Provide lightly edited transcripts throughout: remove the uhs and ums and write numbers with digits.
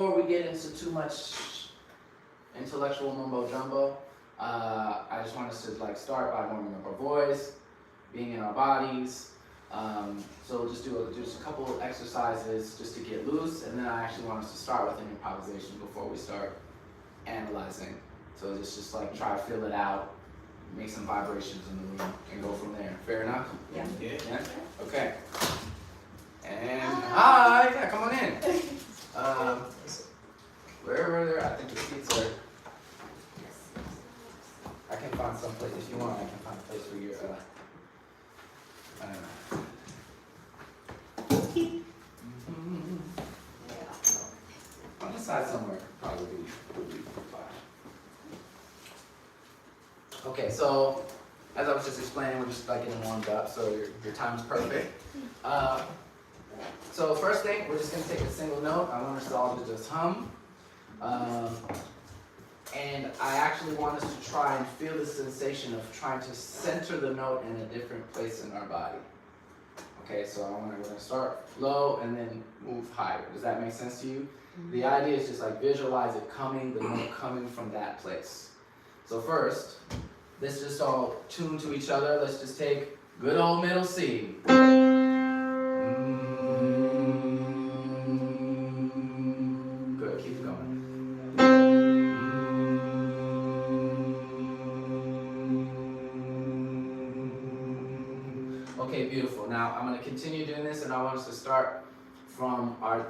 Before we get into too much intellectual mumbo jumbo, I just want us to start by warming up our voice, being in our bodies. So we'll just do just a couple of exercises just to get loose, and then I actually want us to start with an improvisation before we start analyzing. So just try to feel it out, make some vibrations in the room, and go from there. Fair enough? Yeah. Yeah? Okay. And hi, yeah, come on in. Where are there? I think the seats are. I can find some place if you want. I can find a place for your. On the side somewhere, probably would be fine. Okay, so as I was just explaining, we're just getting warmed up, so your time is perfect. So first thing, we're just going to take a single note. I want us all to just hum. And I actually want us to try and feel the sensation of trying to center the note in a different place in our body. Okay, so we're going to start low and then move higher. Does that make sense to you? Mm-hmm. The idea is just visualize it coming, the note coming from that place. So first, let's just all tune to each other. Let's just take good old middle C. Good, keep going. Okay, beautiful. Now I'm going to continue doing this, and I want us to start from our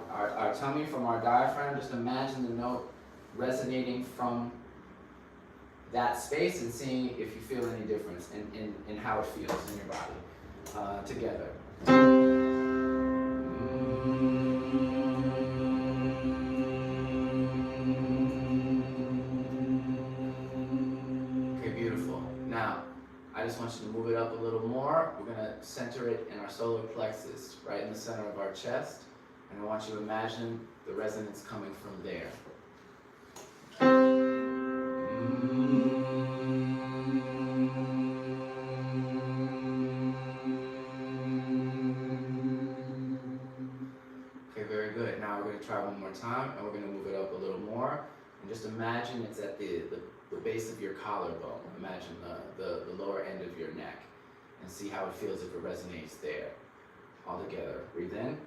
tummy, from our diaphragm. Just imagine the note resonating from that space and seeing if you feel any difference in how it feels in your body together. Okay, beautiful. Now, I just want you to move it up a little more. We're going to center it in our solar plexus, right in the center of our chest. And I want you to imagine the resonance coming from there. Okay, very good. Now we're going to try one more time, and we're going to move it up a little more. And just imagine it's at the base of your collarbone. Imagine the lower end of your neck, and see how it feels if it resonates there. All together. Breathe in.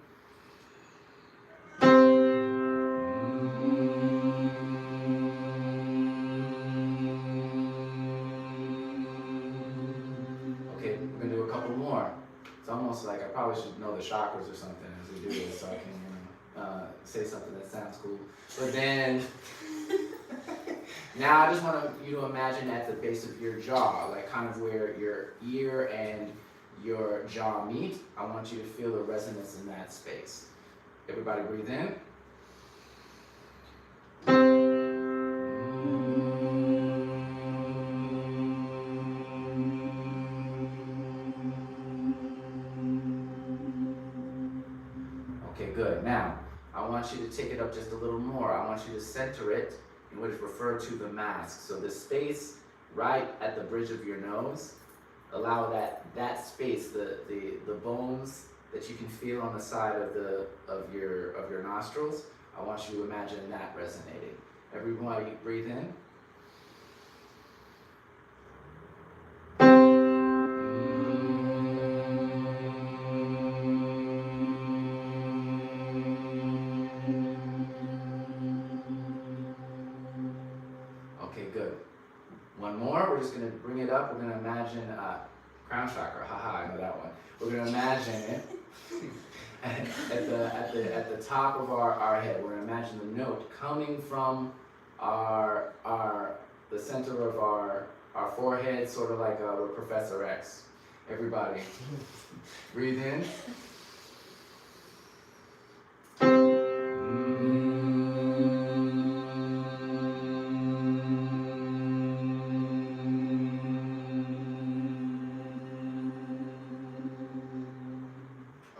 Okay, we're going to do a couple more. It's almost like I probably should know the chakras or something as we do this, so I can say something that sounds cool. But then, now I just want you to imagine at the base of your jaw, kind of where your ear and your jaw meet. I want you to feel the resonance in that space. Everybody breathe in. Okay, good. Now, I want you to take it up just a little more. I want you to center it in what is referred to the mask. So the space right at the bridge of your nose, allow that space, the bones that you can feel on the side of your nostrils. I want you to imagine that resonating. Everybody breathe in. Okay, good. One more. We're just going to bring it up. We're going to imagine crown chakra. Haha, I know that one. We're going to imagine it at the top of our head. We're going to imagine the note coming from the center of our forehead, sort of like we're Professor X. Everybody, breathe in.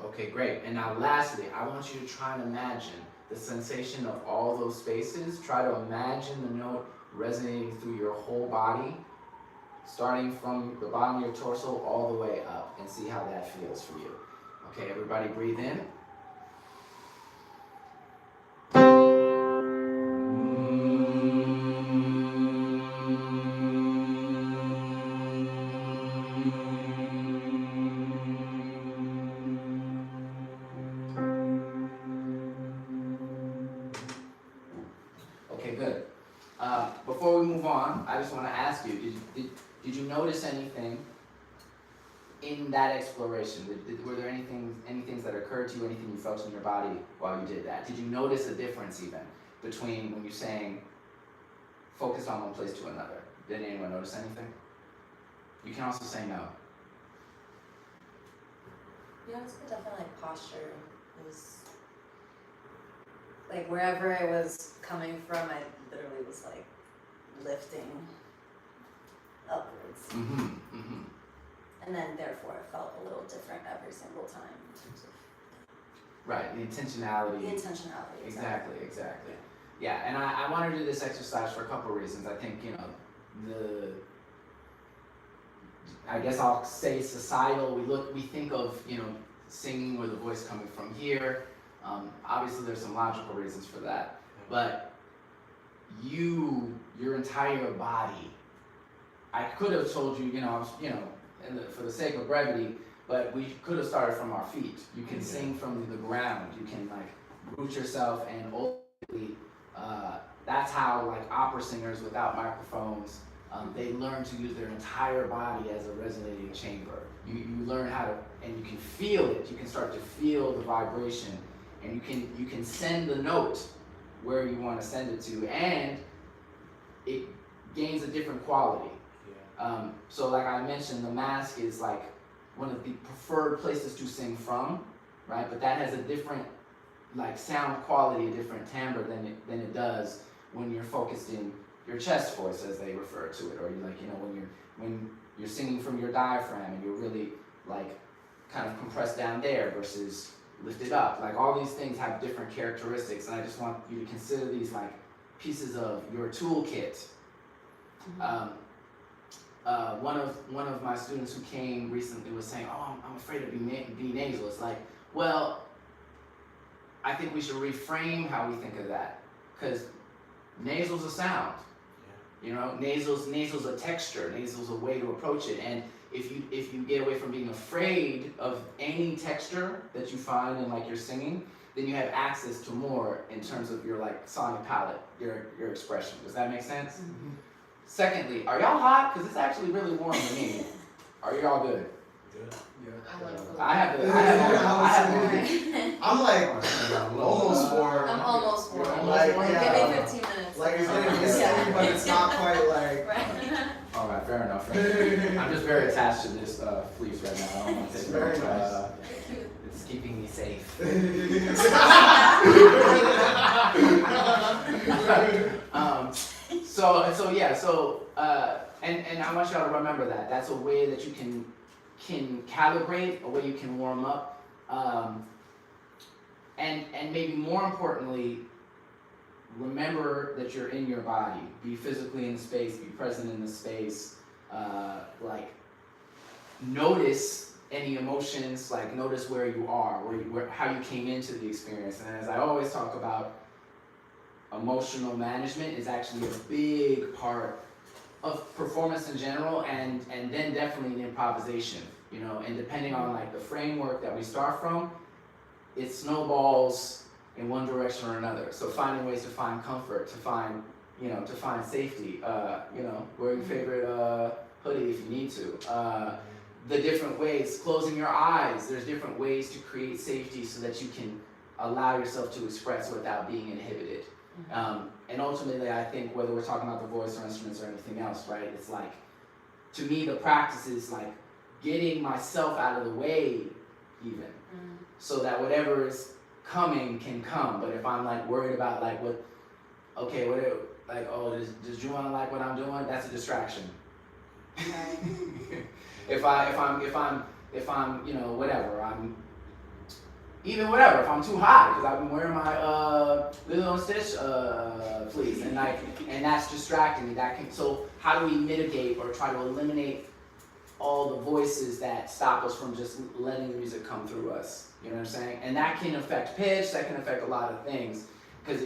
Okay, great. And now lastly, I want you to try and imagine the sensation of all those spaces. Try to imagine the note resonating through your whole body, starting from the bottom of your torso all the way up, and see how that feels for you. Okay, everybody breathe in. Okay, good. Before we move on, I just want to ask you, did you notice anything in that exploration? Were there any things that occurred to you, anything you felt in your body while you did that? Did you notice a difference even between when you're saying focused on one place to another? Did anyone notice anything? You can also say no. Yeah, it's definitely like posture. It was like wherever I was coming from, I literally was like lifting upwards. And then therefore it felt a little different every single time in terms of right, the intentionality. The intentionality. Exactly. Yeah, and I want to do this exercise for a couple of reasons. I think, I guess I'll say societal, we think of, singing with a voice coming from here. Obviously there's some logical reasons for that, but your entire body, I could have told you, for the sake of brevity, but we could have started from our feet. You can sing from the ground. You can root yourself, and ultimately, that's how opera singers without microphones, they learn to use their entire body as a resonating chamber. You learn how to, and you can feel it. You can start to feel the vibration, and you can send the note where you want to send it to, and it gains a different quality. So like I mentioned, the mask is one of the preferred places to sing from, right? But that has a different sound quality, a different timbre than it does when you're focused in your chest voice, as they refer to it, or when you're singing from your diaphragm and you're really kind of compressed down there versus lifted up. All these things have different characteristics, and I just want you to consider these pieces of your toolkit. One of my students who came recently was saying, "Oh, I'm afraid to be nasal." It's well, I think we should reframe how we think of that, because nasal's a sound. Nasal's a texture. Nasal's a way to approach it. And if you get away from being afraid of any texture that you find in your singing, then you have access to more in terms of your sonic palette, your expression. Does that make sense? Secondly, are y'all hot? Because it's actually really warm to me. Are y'all good? Good. Yeah. I have I'm almost warm. I'm almost warm. Yeah. Give me 15 minutes. It's getting steamy, but it's not quite Right. All right, fair enough. I'm just very attached to this fleece right now. I don't want to take it off. It's keeping me safe. And I want y'all to remember that. That's a way that you can calibrate, a way you can warm up, and maybe more importantly, remember that you're in your body. Be physically in the space, be present in the space, notice any emotions, notice where you are, how you came into the experience. And as I always talk about, emotional management is actually a big part of performance in general, and then definitely in improvisation, and depending on the framework that we start from, it snowballs in one direction or another. So finding ways to find comfort, to find safety, wear your favorite hoodie if you need to. The different ways, closing your eyes, there's different ways to create safety so that you can allow yourself to express without being inhibited. And ultimately, I think whether we're talking about the voice or instruments or anything else, right, it's to me, the practice is getting myself out of the way even, so that whatever is coming can come. But if I'm worried about does Juwan like what I'm doing? That's a distraction. Right. if I'm if I'm too hot, because I've been wearing my Lilo and Stitch fleece, and that's distracting me. So how do we mitigate or try to eliminate all the voices that stop us from just letting the music come through us? You know what I'm saying? And that can affect pitch. That can affect a lot of things, because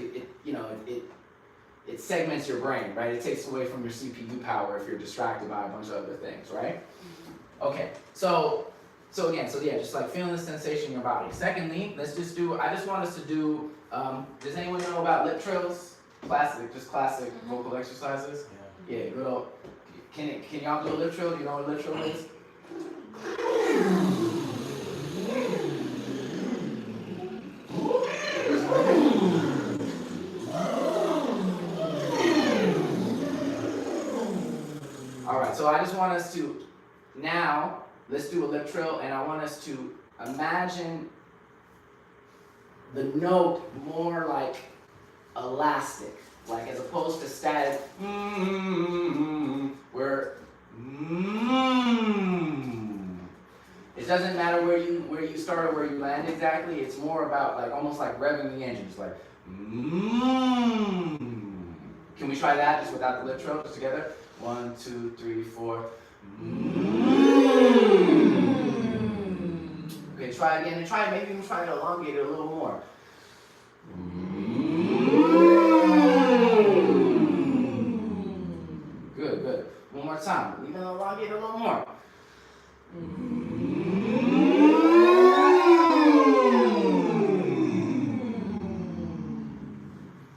it segments your brain, right? It takes away from your CPU power if you're distracted by a bunch of other things, right? Okay, so just feeling the sensation in your body. Secondly, I just want us to do, does anyone know about lip trills? classic vocal exercises. Yeah, good old. Can y'all do a lip trill? Do you know what a lip trill is? All right, so I just want us to now let's do a lip trill, and I want us to imagine the note more like elastic, like as opposed to static, where it doesn't matter where you start or where you land exactly. It's more about like almost like revving the engines, like Can we try that just without the lip trill, just together? 1, 2, 3, 4. Okay, try again, and maybe even try to elongate it a little more. Good, good. One more time. Even elongate a little more.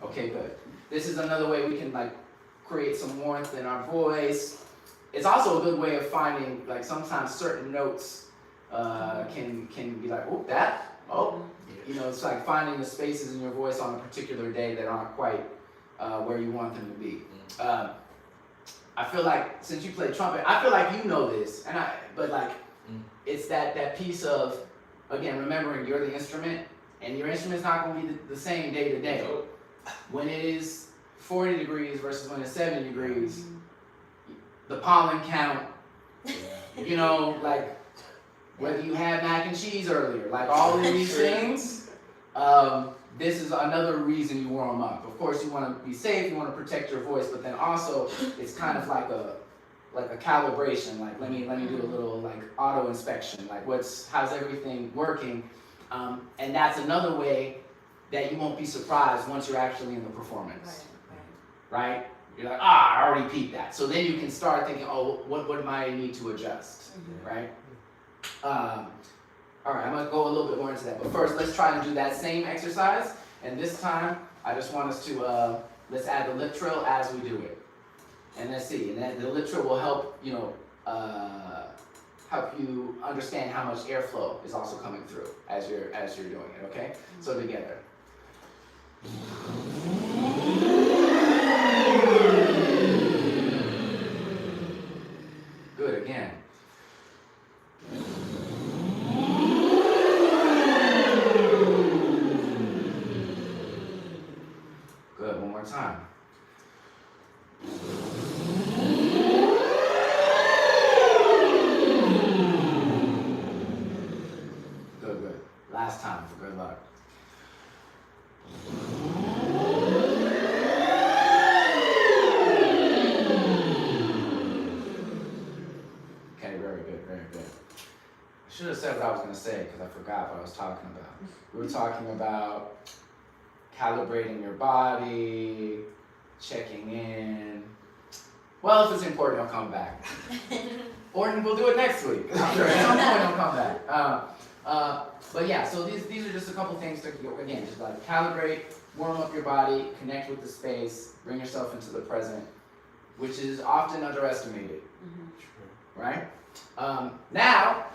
Okay, good. This is another way we can like create some warmth in our voice. It's also a good way of finding like sometimes certain notes can be like, oh, that, oh. You know, it's like finding the spaces in your voice on a particular day that aren't quite where you want them to be. I feel like since you play trumpet, I feel like you know this, but like it's that piece of, again, remembering you're the instrument, and your instrument's not going to be the same day to day. When it is 40 degrees versus when it's 70 degrees, the pollen count, you know, like whether you had mac and cheese earlier, like all of these things, this is another reason you warm up. Of course, you want to be safe, you want to protect your voice, but then also it's kind of like a calibration. Like let me do a little like auto inspection. Like how's everything working? And that's another way that you won't be surprised once you're actually in the performance. Right? You're like, I already peaked that. So then you can start thinking, oh, what might I need to adjust, right? All right, I'm gonna go a little bit more into that. But first, let's try and do that same exercise. And this time, I just want us to, let's add the lip trill as we do it. And let's see, and then the lip trill will help, help you understand how much airflow is also coming through as you're doing it, okay? So together. Good, again. Good, one more time. Good, good. Last time for good luck. Okay, very good, very good. I should have said what I was going to say because I forgot what I was talking about. We were talking about calibrating your body, checking in. Well, if it's important, I'll come back. Or we'll do it next week. I'm sure at some point I'll come back. But yeah, so these are just a couple things to, again, just like calibrate, warm up your body, connect with the space, bring yourself into the present, which is often underestimated, right? Now,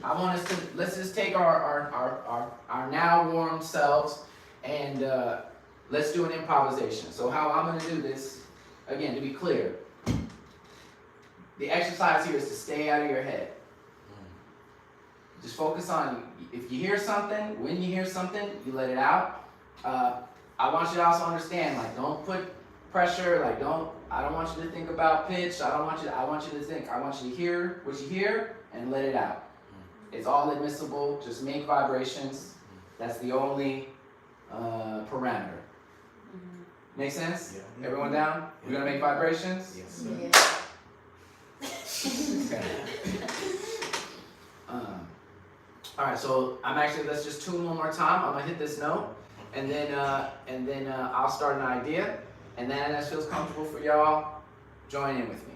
I want us to, let's just take our now warm selves and let's do an improvisation. So how I'm gonna do this, again, to be clear, the exercise here is to stay out of your head. Just focus on, if you hear something, when you hear something, you let it out. I want you to also understand, like, don't put pressure, like, I don't want you to think about pitch, I want you to think, I want you to hear what you hear and let it out. It's all admissible, just make vibrations. That's the only parameter. Make sense? Yeah. Everyone down? We're gonna make vibrations? Yes. Okay. All right, so let's just tune one more time. I'm gonna hit this note, and then I'll start an idea, and then as feels comfortable for y'all, join in with me.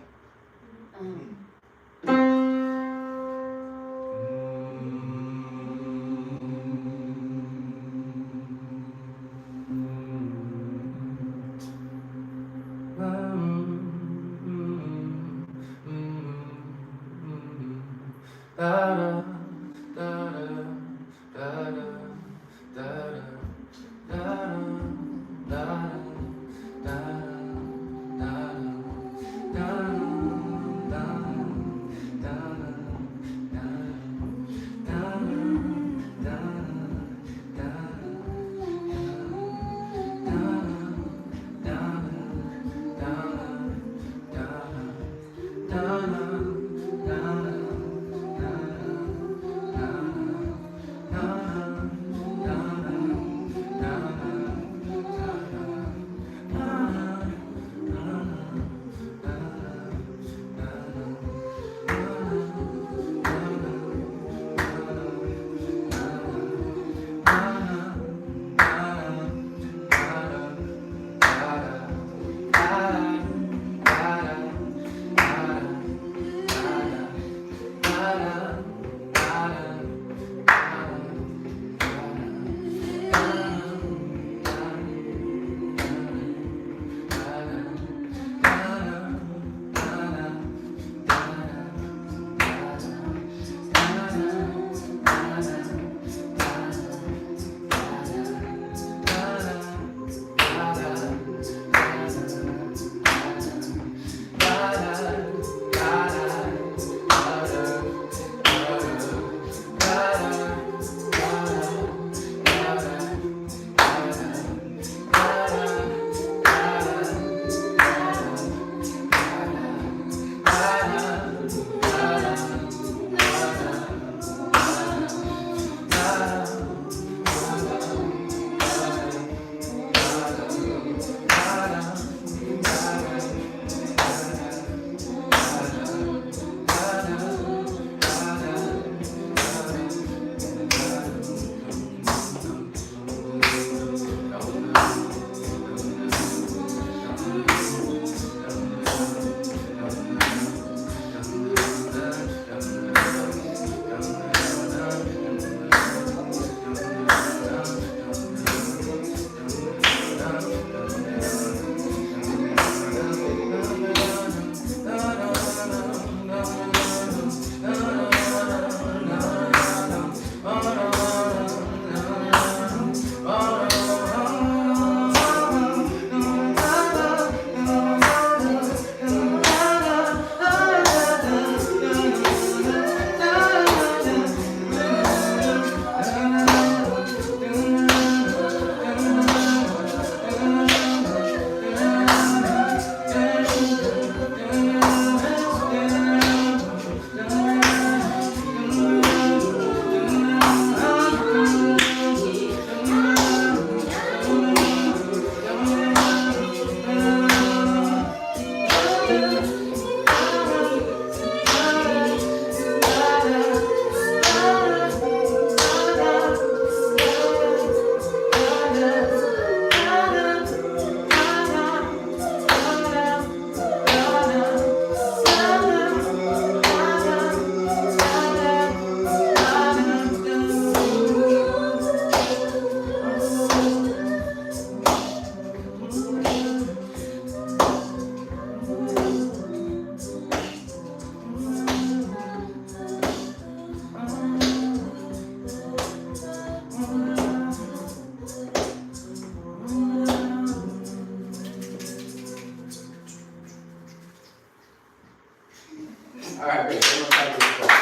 All right, great. Everyone clap for yourself.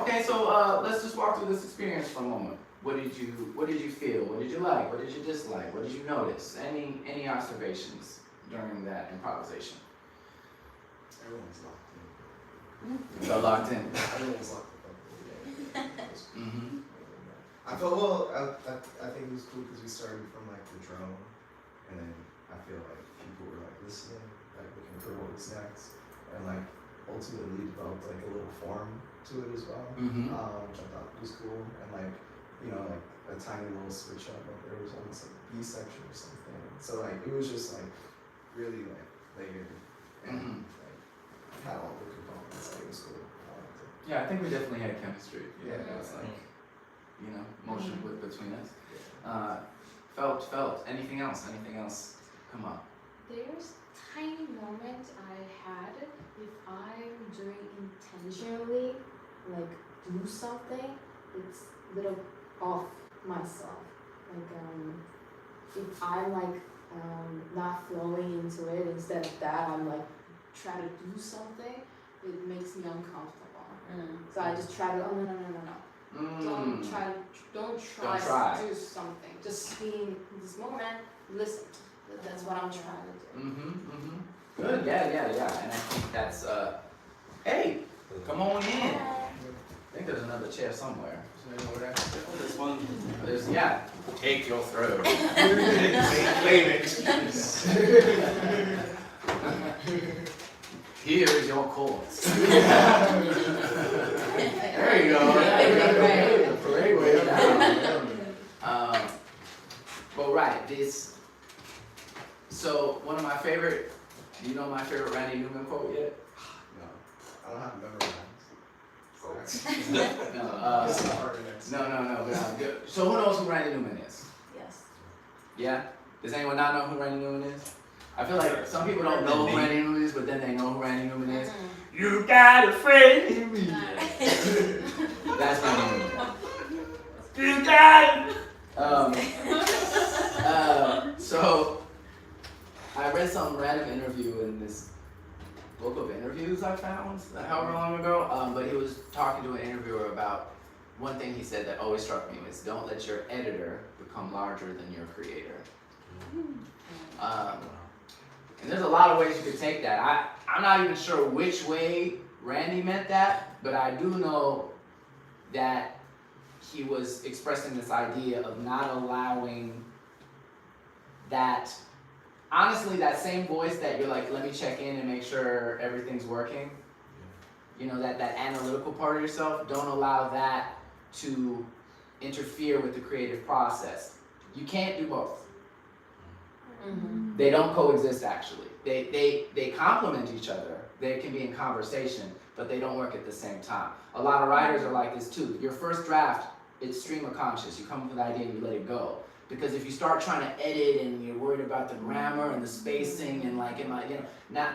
Okay, so let's just walk through this experience for a moment. What did you feel? What did you like? What did you dislike? What did you notice? Any observations during that improvisation? Everyone's locked So locked in. in. Everyone's locked up. Mm-hmm. I felt well. I think it was cool because we started from like the drone, and then I feel like people were like listening, like looking for what was next, and like ultimately developed like a little form to it as well, Mm-hmm. which I thought was cool, and like like a tiny little switch up, like there was almost like a B section or something. So like it was just like really like layered and like had all the components. Like it was cool. I liked it. Yeah, I think we definitely had chemistry. Yeah. It was like, motion between us. Felt. Anything else? Come up. There's tiny moment I had if I'm doing intentionally, like do something, it's little off myself. Like if I'm like not flowing into it, instead of that I'm like try to do something, it makes me uncomfortable. So I just try to no. Don't try Don't to try. do something. Just be in this moment, listen. That's what I'm trying to do. Good. Yeah. And I think that's hey, come on in. I think there's another chair somewhere. Is there over there? This one. There's take your throw. Claim it. Here is your course. There you go. The parade way down. But right, this. So one of my favorite. Do you know my favorite Randy Newman quote yet? No, I don't have memorized. No. It's not hard to next. No. So who knows who Randy Newman is? Yes. Yeah? Does anyone not know who Randy Newman is? I feel like some people don't know who Randy Newman is, but then they know who Randy Newman is. You got a friend in me. That's Randy Newman. You got it. So I read some random interview in this book of interviews I found however long ago, but he was talking to an interviewer about one thing he said that always struck me was don't let your editor become larger than your creator. And there's a lot of ways you could take that. I'm not even sure which way Randy meant that, but I do know that he was expressing this idea of not allowing that, honestly, that same voice that you're like, let me check in and make sure everything's working. That analytical part of yourself, don't allow that to interfere with the creative process. You can't do both. They don't coexist actually. They complement each other. They can be in conversation, but they don't work at the same time. A lot of writers are like this too. Your first draft, it's stream of conscious. You come up with an idea and you let it go. Because if you start trying to edit and you're worried about the grammar and the spacing and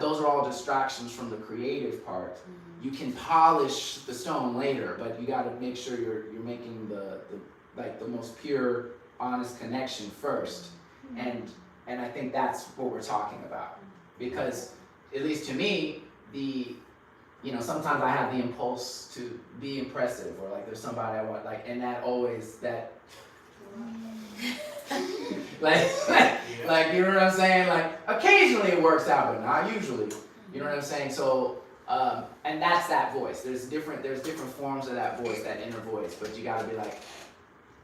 those are all distractions from the creative part. You can polish the stone later, but you got to make sure you're making the most pure, honest connection first. And I think that's what we're talking about. Because, at least to me, sometimes I have the impulse to be impressive, or like there's somebody I want, and that always, like, you know what I'm saying? Like, occasionally it works out, but not usually. You know what I'm saying? So, and that's that voice. There's different forms of that voice, that inner voice, but you gotta be like,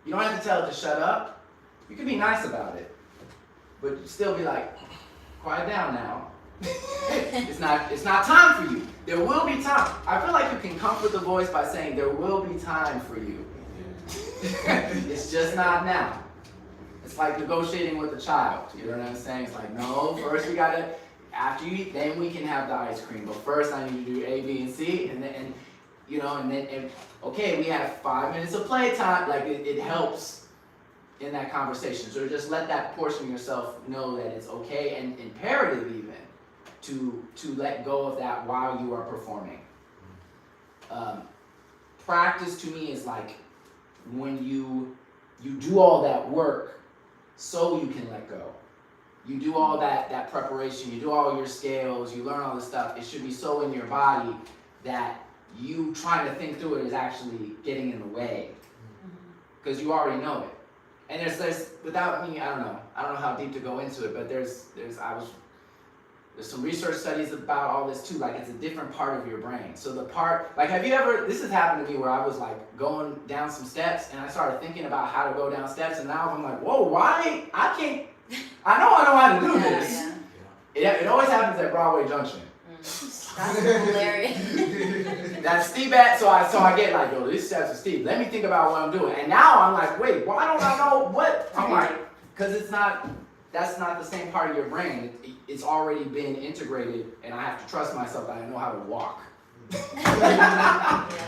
you don't have to tell it to shut up. You can be nice about it. But you still be like, quiet down now. It's not time for you. There will be time. I feel like you can comfort the voice by saying there will be time for you. It's just not now. It's like negotiating with a child. You know what I'm saying? It's like, no, first we gotta, after you eat, then we can have the ice cream. But first I need to do A, B, and C, and then okay, we have 5 minutes of playtime. Like it helps in that conversation. So just let that portion of yourself know that it's okay and imperative even to let go of that while you are performing. Practice to me is like when you do all that work so you can let go. you do all that preparation, you do all your scales, you learn all this stuff. It should be so in your body that you trying to think through it is actually getting in the way, because you already know it. And there's without me, I don't know how deep to go into it, but there's some research studies about all this too. Like, it's a different part of your brain. So the part, like, have you ever, this has happened to me where I was like going down some steps and I started thinking about how to go down steps, and now I'm like, whoa, why? I know how to do this. Yeah. It always happens at Broadway Junction. That's hilarious. That's steep at, so I get like, yo, these steps are steep. Let me think about what I'm doing. And now I'm like, wait, why don't I know what? I'm like, because that's not the same part of your brain. It's already been integrated, and I have to trust myself that I know how to walk.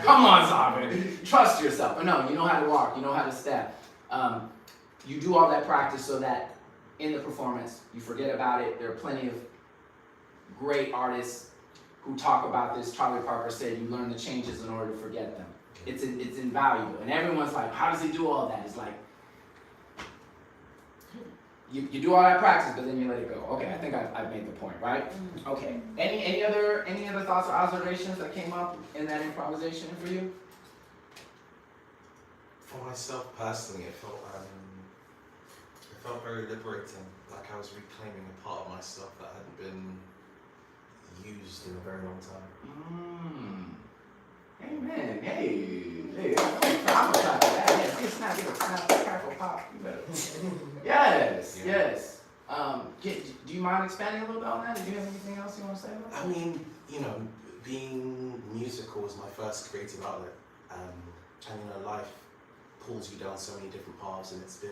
Come on, Simon. Trust yourself. But no, you know how to walk. You know how to step. You do all that practice so that in the performance, you forget about it. There are plenty of great artists who talk about this. Charlie Parker said you learn the changes in order to forget them. It's invaluable. And everyone's like, how does he do all that? It's like, you do all that practice, but then you let it go. Okay, I think I've made the point, right? Okay. Any other thoughts or observations that came up in that improvisation for you? For myself personally, it felt very liberating. Like I was reclaiming a part of myself that hadn't been used in a very long time. Amen. Hey, I'm gonna try that. Yes, get a snap, crackle, pop. You better. Yes. Do you mind expanding a little bit on that? Did you have anything else you want to say about that? I mean, being musical was my first creative outlet, and life pulls you down so many different paths, and it's been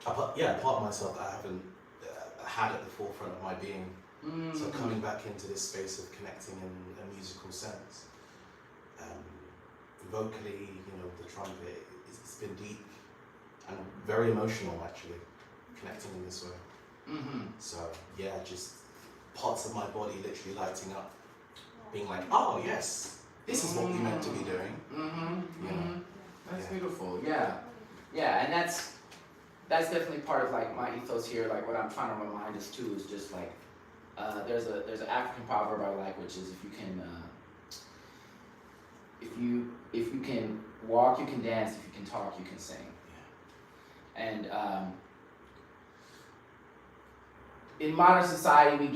a part of myself that I haven't had at the forefront of my being. So coming back into this space of connecting in a musical sense, vocally, the trumpet, it's been deep and very emotional actually, connecting in this way. So yeah, just parts of my body literally lighting up, being like, oh yes, this is what we meant to be doing. That's beautiful. Yeah, and that's definitely part of like my ethos here. Like what I'm trying to remind us too is just like there's an African proverb I like, which is if you can walk, you can dance. If you can talk, you can sing. And in modern society, we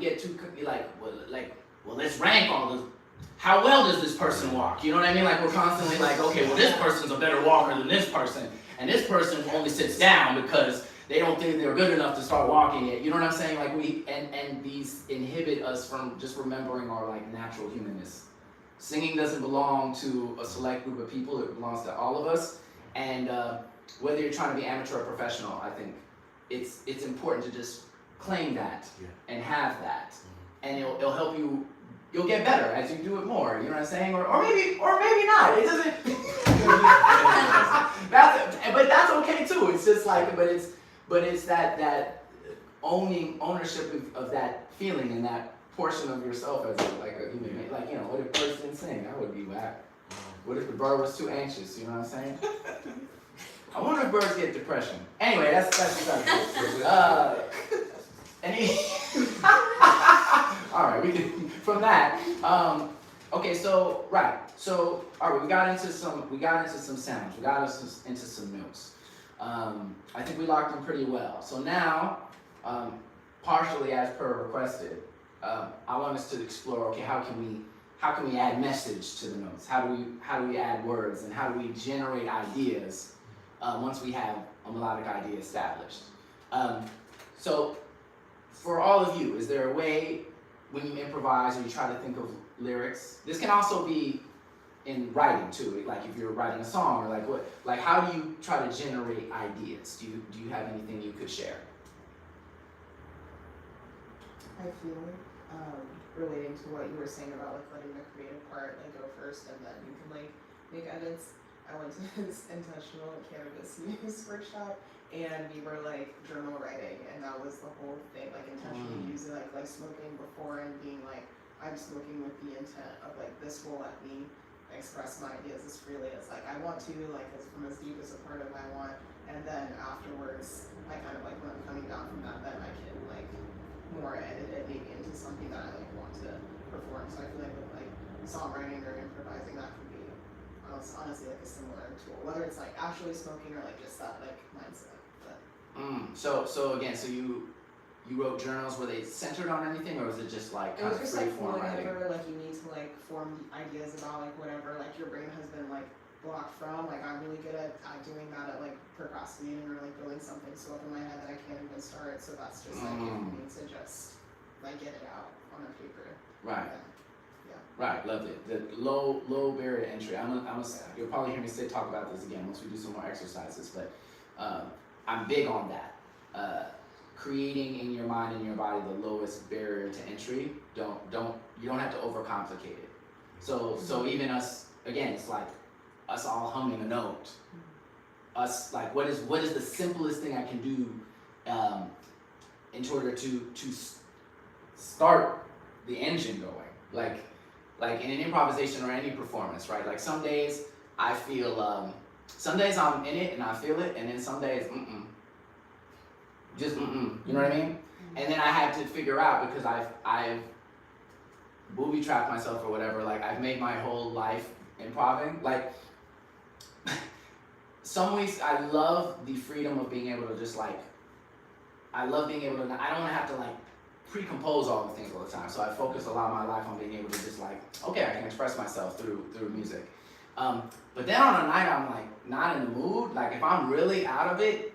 get too like, well, let's rank all this. How well does this person walk? You know what I mean? Like we're constantly like, okay, well, this person's a better walker than this person, and this person only sits down because they don't think they're good enough to start walking it. You know what I'm saying? Like and these inhibit us from just remembering our like natural humanness. Singing doesn't belong to a select group of people. It belongs to all of us. And whether you're trying to be amateur or professional, I think it's important to just claim that and have that, and it'll help you. You'll get better as you do it more. You know what I'm saying? Or maybe not. It doesn't. But that's okay too. It's just like, but it's that ownership of that feeling and that portion of yourself as a human. Like, what if birds didn't sing? That would be whack. What if the bird was too anxious? You know what I'm saying? I wonder if birds get depression. Anyway, that's all right, we can from that. Okay, so all right, we got into some sounds, we got into some notes. I think we locked them pretty well. So now, partially as per requested, I want us to explore. Okay, how can we add message to the notes? How do we add words, and how do we generate ideas once we have a melodic idea established? So for all of you, is there a way when you improvise or you try to think of lyrics? This can also be in writing too, like if you're writing a song, or how do you try to generate ideas? Do you have anything you could share? I feel relating to what you were saying about letting the creative part go first, and then you can make edits. I went to this intentional cannabis use workshop, and we were journal writing, and that was the whole thing, intentionally using like smoking before and being I'm smoking with the intent of this will let me express my ideas as freely as I want to, as from as deep as a part of my want, and then afterwards I kind of when I'm coming down from that form. So I feel like with like songwriting or improvising, that can be honestly like a similar tool, whether it's like actually smoking or like just that like mindset. But So again, so you wrote journals, were they centered on anything, or was it just like it kind was of just free like form writing? whenever like you need to like form ideas about like whatever like your brain has been like blocked from. Like I'm really good at doing that at like procrastinating or like building something so up in my head that I can't even start. So that's just like if you need to just like get it out on a paper. Right. Yeah. Right, lovely. The low barrier to entry. You'll probably hear me talk about this again once we do some more exercises, but I'm big on that. Creating in your mind and your body the lowest barrier to entry. You don't have to overcomplicate it. So even us, again, it's like us all humming a note. Us like what is the simplest thing I can do in order to start the engine going, like in an improvisation or any performance, right? Like some days I feel, some days I'm in it and I feel it, and then some days, just you know what I mean? And then I had to figure out, because I've booby trapped myself or whatever, like I've made my whole life improving, like some weeks I love the freedom of being able to just like, I love being able to, I don't have to like pre-compose all the things all the time. So I focus a lot of my life on being able to just like, okay, I can express myself through music. But then on a night I'm like not in the mood, like if I'm really out of it,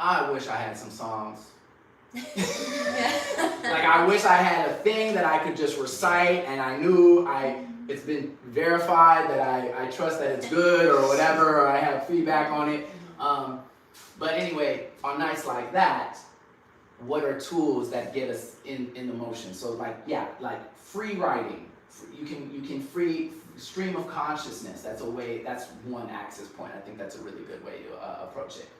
I wish I had some songs. Like I wish I had a thing that I could just recite and I knew it's been verified that I trust that it's good or whatever, or I have feedback on it. But anyway, on nights like that, what are tools that get us in the motion? So like free writing. You can free stream of consciousness. That's one access point. I think that's a really good way to approach it.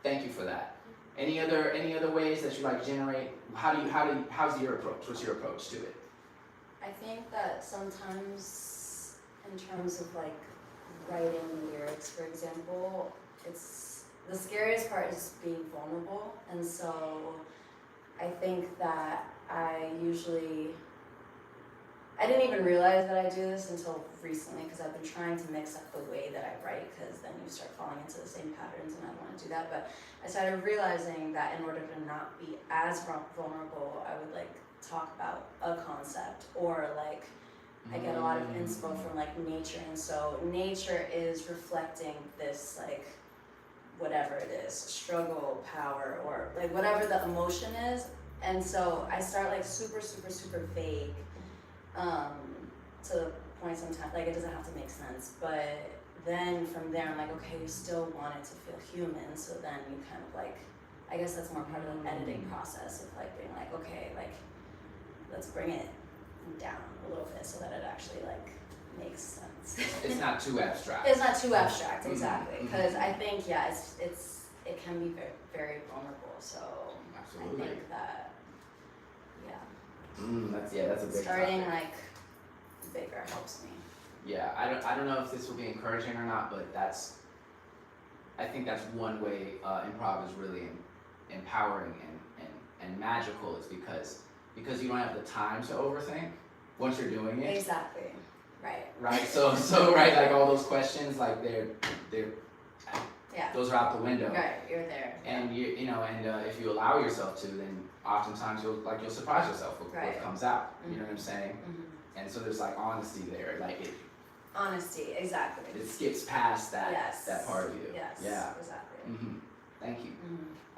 Thank you for that. Any other ways that you like generate? How's your approach? What's your approach to it? I think that sometimes in terms of like writing lyrics, for example, it's the scariest part is being vulnerable, and so I think that I didn't even realize that I do this until recently, because I've been trying to mix up the way that I write, because then you start falling into the same patterns and I don't want to do that. But I started realizing that in order to not be as vulnerable, I would like talk about a concept, or like I get a lot of inspo from like nature, and so nature is reflecting this like whatever it is, struggle, power, or like whatever the emotion is. And so I start like super vague, to the point sometimes like it doesn't have to make sense, but then from there I'm like, okay, we still want it to feel human, so then you kind of like, I guess that's more part of the editing process of like being like, okay, like let's bring it down a little bit so that it actually like makes sense. It's not too abstract. It's not too abstract, exactly, because I think it can be very, very vulnerable. So Absolutely. I think that That's a big starting topic. like bigger helps me. Yeah, I don't know if this will be encouraging or not, but I think that's one way improv is really empowering and magical, is because you don't have the time to overthink once you're doing it. Exactly. Right. Right. So right, like all those questions, like they're those are out the window. Right. You're there. And if you allow yourself to, then oftentimes you'll surprise yourself with Right. what comes out. You know what I'm saying? Mm-hmm. And so there's like honesty there, like Honesty. Exactly. it skips past that Yes. that part of you. Yes. Yeah. Exactly. Thank you.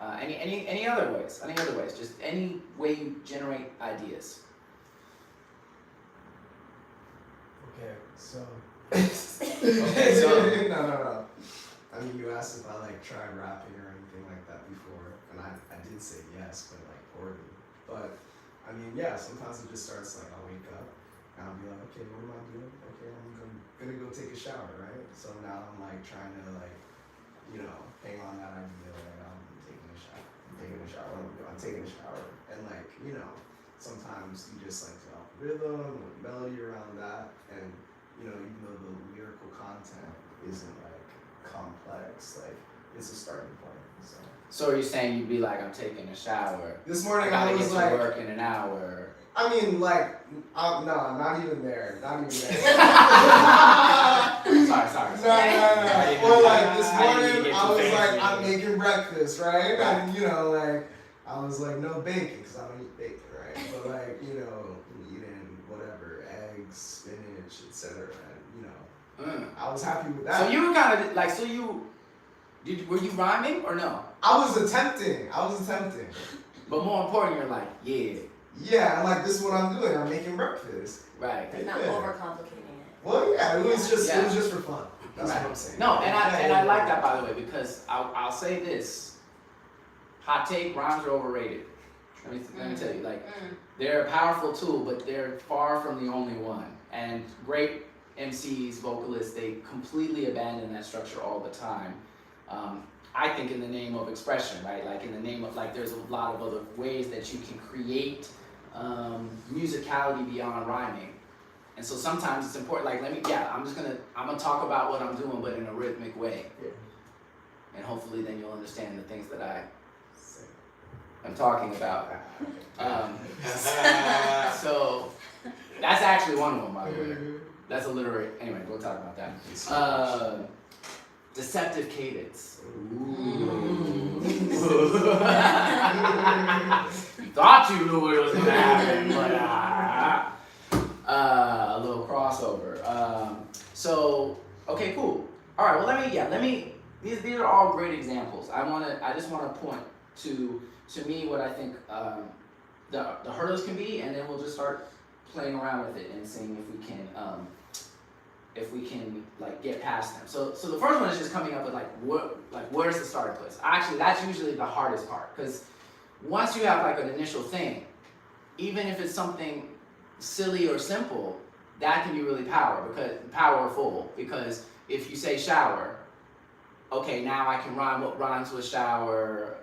Mm-hmm. Any other ways? Any other ways? Just any way you generate ideas. Okay, so. Okay, so. No. I mean, you asked if I like tried rapping or anything like that before, and I did say yes, but like poorly. But I mean, yeah, sometimes it just starts like I'll wake up and I'll be like, okay, what am I doing? Okay, I'm gonna go take a shower, right? So now I'm like trying to like, hang on that idea, like I'm taking a shower, I'm taking a shower, and like, sometimes you just like develop rhythm or melody around that, and even though the lyrical content isn't like complex, like it's a starting point. So are you saying you'd be like, I'm taking a shower. This morning I gotta I was get like, to work in an hour. I mean, like, no, not even there. Not even there. Sorry. No. Or like this I didn't morning, get I too was like, fancy. I'm making breakfast, right? Right. And you know, like, I was like, no bacon, because I don't eat bacon, right? But like, you know, eating whatever, eggs, spinach, etc. And you know, I was happy with that. So you were kind of like, were you rhyming or no? I was attempting. But more important, you're like, yeah, Yeah, like this is what I'm doing. I'm making breakfast. right. But not overcomplicating it. Well, yeah, it was just Yeah. for fun. That's Right. what I'm saying. No, and I Yeah. like that, by the way, because I'll say this: hot take, rhymes are overrated. Let me tell you, like, they're a powerful tool, but they're far from the only one. And great MCs, vocalists, they completely abandon that structure all the time. I think in the name of expression, right? Like in the name of, like, there's a lot of other ways that you can create musicality beyond rhyming. And so sometimes it's important, like, I'm gonna talk about what I'm doing, but in a rhythmic way. Yeah. And hopefully then you'll understand the things that I'm talking about. So that's actually one of them, by the way. That's a literary, anyway, we'll talk about that. Deceptive cadence. Ooh. You thought you knew what was gonna happen, but a little crossover. So okay, cool. All right, well let me. These are all great examples. I just wanna point to me what I think the hurdles can be, and then we'll just start playing around with it and seeing if we can like get past them. So the first one is just coming up with where's the starting place? Actually, that's usually the hardest part, because once you have like an initial thing, even if it's something silly or simple, that can be really powerful because if you say shower, okay, now I can rhyme what rhymes with shower,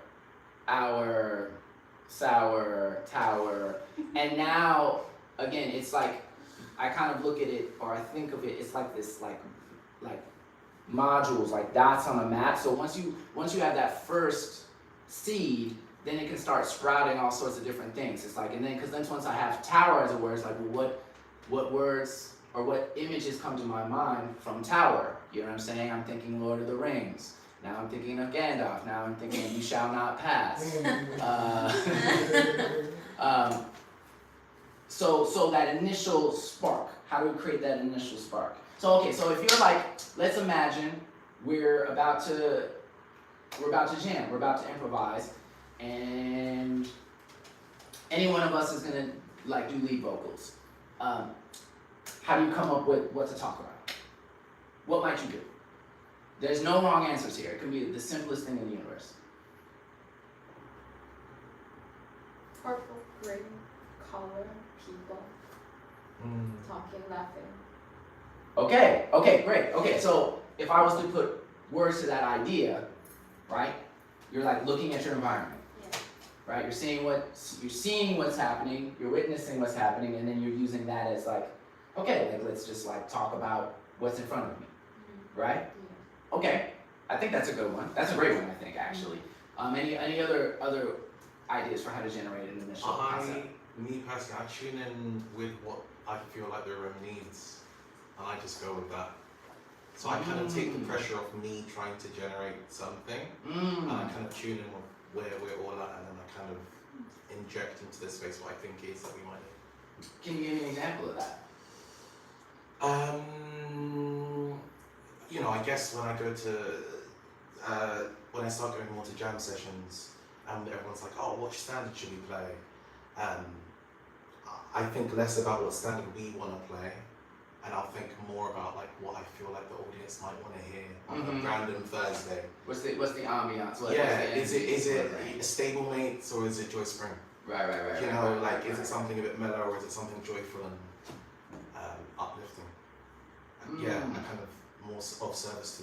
hour, sour, tower, and now again it's like I kind of look at it, or I think of it, it's like this like modules, like dots on a map. So once you have that first seed, then it can start sprouting all sorts of different things. It's like, and then, because then once I have tower as a word, it's like, well, what words or what images come to my mind from tower? You know what I'm saying? I'm thinking Lord of the Rings. Now I'm thinking of Gandalf. Now I'm thinking You Shall Not Pass. So that initial spark, how do we create that initial spark? So okay, so if you're like, let's imagine we're about to jam, we're about to improvise, and any one of us is gonna like do lead vocals. How do you come up with what to talk about? What might you do? There's no wrong answers here. It can be the simplest thing in the universe. Purple, green, color, people, talking, laughing. Okay, great. Okay, so if I was to put words to that idea, right? You're like looking at your environment, Yeah. right? You're seeing what's happening, you're witnessing what's happening, and then you're using that as like, okay, like let's just like talk about what's in front of me, right? Yeah. Okay, I think that's a good one. That's a great one, I think, actually. Any other ideas for how to generate an initial concept? Me personally, I tune in with what I feel like the room needs, and I just go with that. So I kind of take the pressure off me trying to generate something, and I kind of tune in with where we're all at, and then I kind of inject into the space what I think is that we might need. Can you give me an example of that? I guess when I go to, when I start going more to jam sessions, and everyone's like, oh, what standard should we play? I think less about what standard we want to play, and I'll think more about like what I feel like the audience might want to hear on a random Thursday. What's the ambiance? Is it Stablemates or is it Joy Spring? Right. Is it something a bit mellow or is it something joyful and uplifting? Yeah, and kind of more of service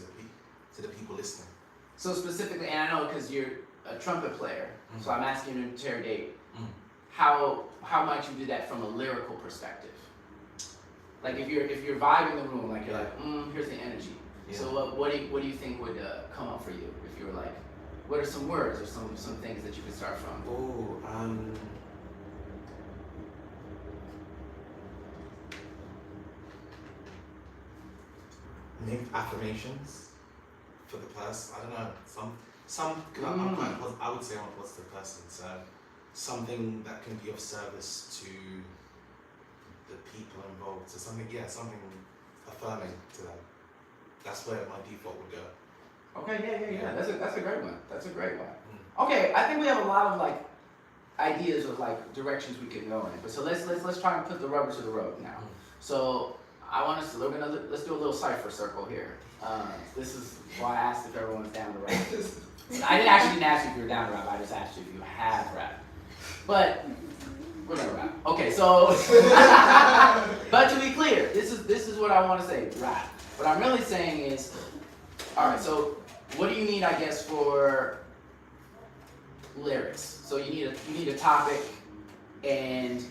to the people listening. So specifically, and I know because you're a trumpet player, so I'm asking you to interrogate how might you do that from a lyrical perspective? Like if you're vibing the room, like you're like, here's the energy. Yeah. So what do you think would come up for you if you were like, what are some words or some things that you could start from? maybe affirmations for the person. I don't know. I'm quite I would say I'm a positive person, so something that can be of service to the people involved. So something affirming to them. That's where my default would go. Okay, yeah. That's a great one. That's a great one. Okay, I think we have a lot of like ideas of like directions we could go in. But so let's try and put the rubber to the road now. So I want us to let's do a little cipher circle here. This is why I asked if everyone's down to rap. I didn't actually ask you if you were down to rap. I just asked you if you have rap. But we're gonna rap. Okay, so but to be clear, this is what I want to say. Rap. What I'm really saying is, all right. So what do you need, I guess, for lyrics? So you need a topic, and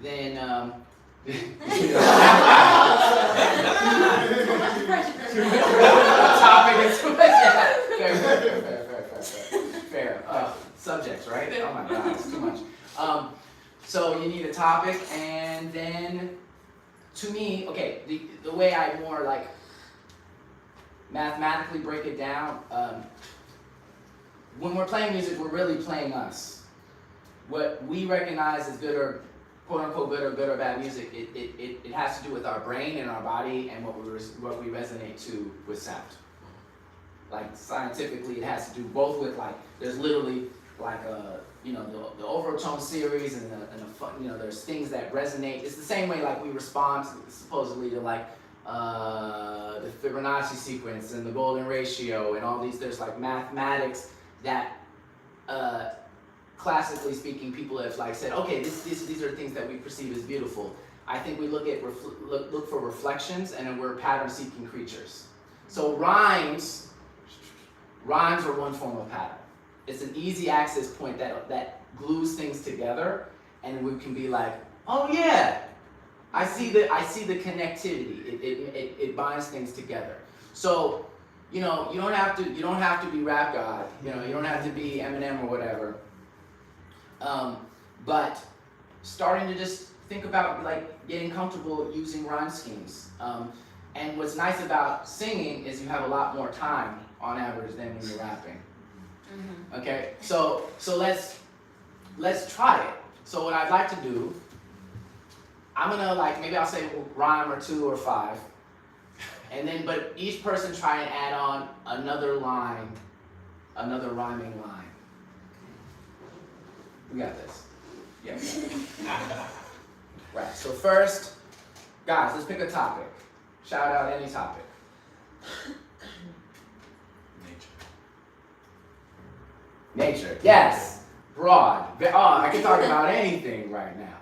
then topic is fair. Subjects, right? Oh my God, it's too much. So you need a topic, and then to me, okay, the way I more like mathematically break it down. When we're playing music, we're really playing us. What we recognize as good or quote unquote good or bad music, it has to do with our brain and our body and what we resonate to with sound. Like scientifically, it has to do both with like there's literally like the overtone series and the there's things that resonate. It's the same way like we respond supposedly to like the Fibonacci sequence and the golden ratio and all these. There's like mathematics that classically speaking, people have like said, okay, these are things that we perceive as beautiful. I think we look for reflections, and then we're pattern-seeking creatures. So rhymes are one form of pattern. It's an easy access point that glues things together, and we can be like, oh yeah, I see the connectivity. It binds things together. So you don't have to be Rap God. You don't have to be Eminem or whatever. But starting to just think about like getting comfortable using rhyme schemes. And what's nice about singing is you have a lot more time on average than when you're rapping. Mm-hmm. Okay, so let's try it. So what I'd like to do, I'm gonna maybe I'll say rhyme or two or five, and then but each person try and add on another line, another rhyming line. We got this. Yeah. Right. So first, guys, let's pick a topic. Shout out any topic. Nature. Yes. Broad. Oh, I can talk about anything right now.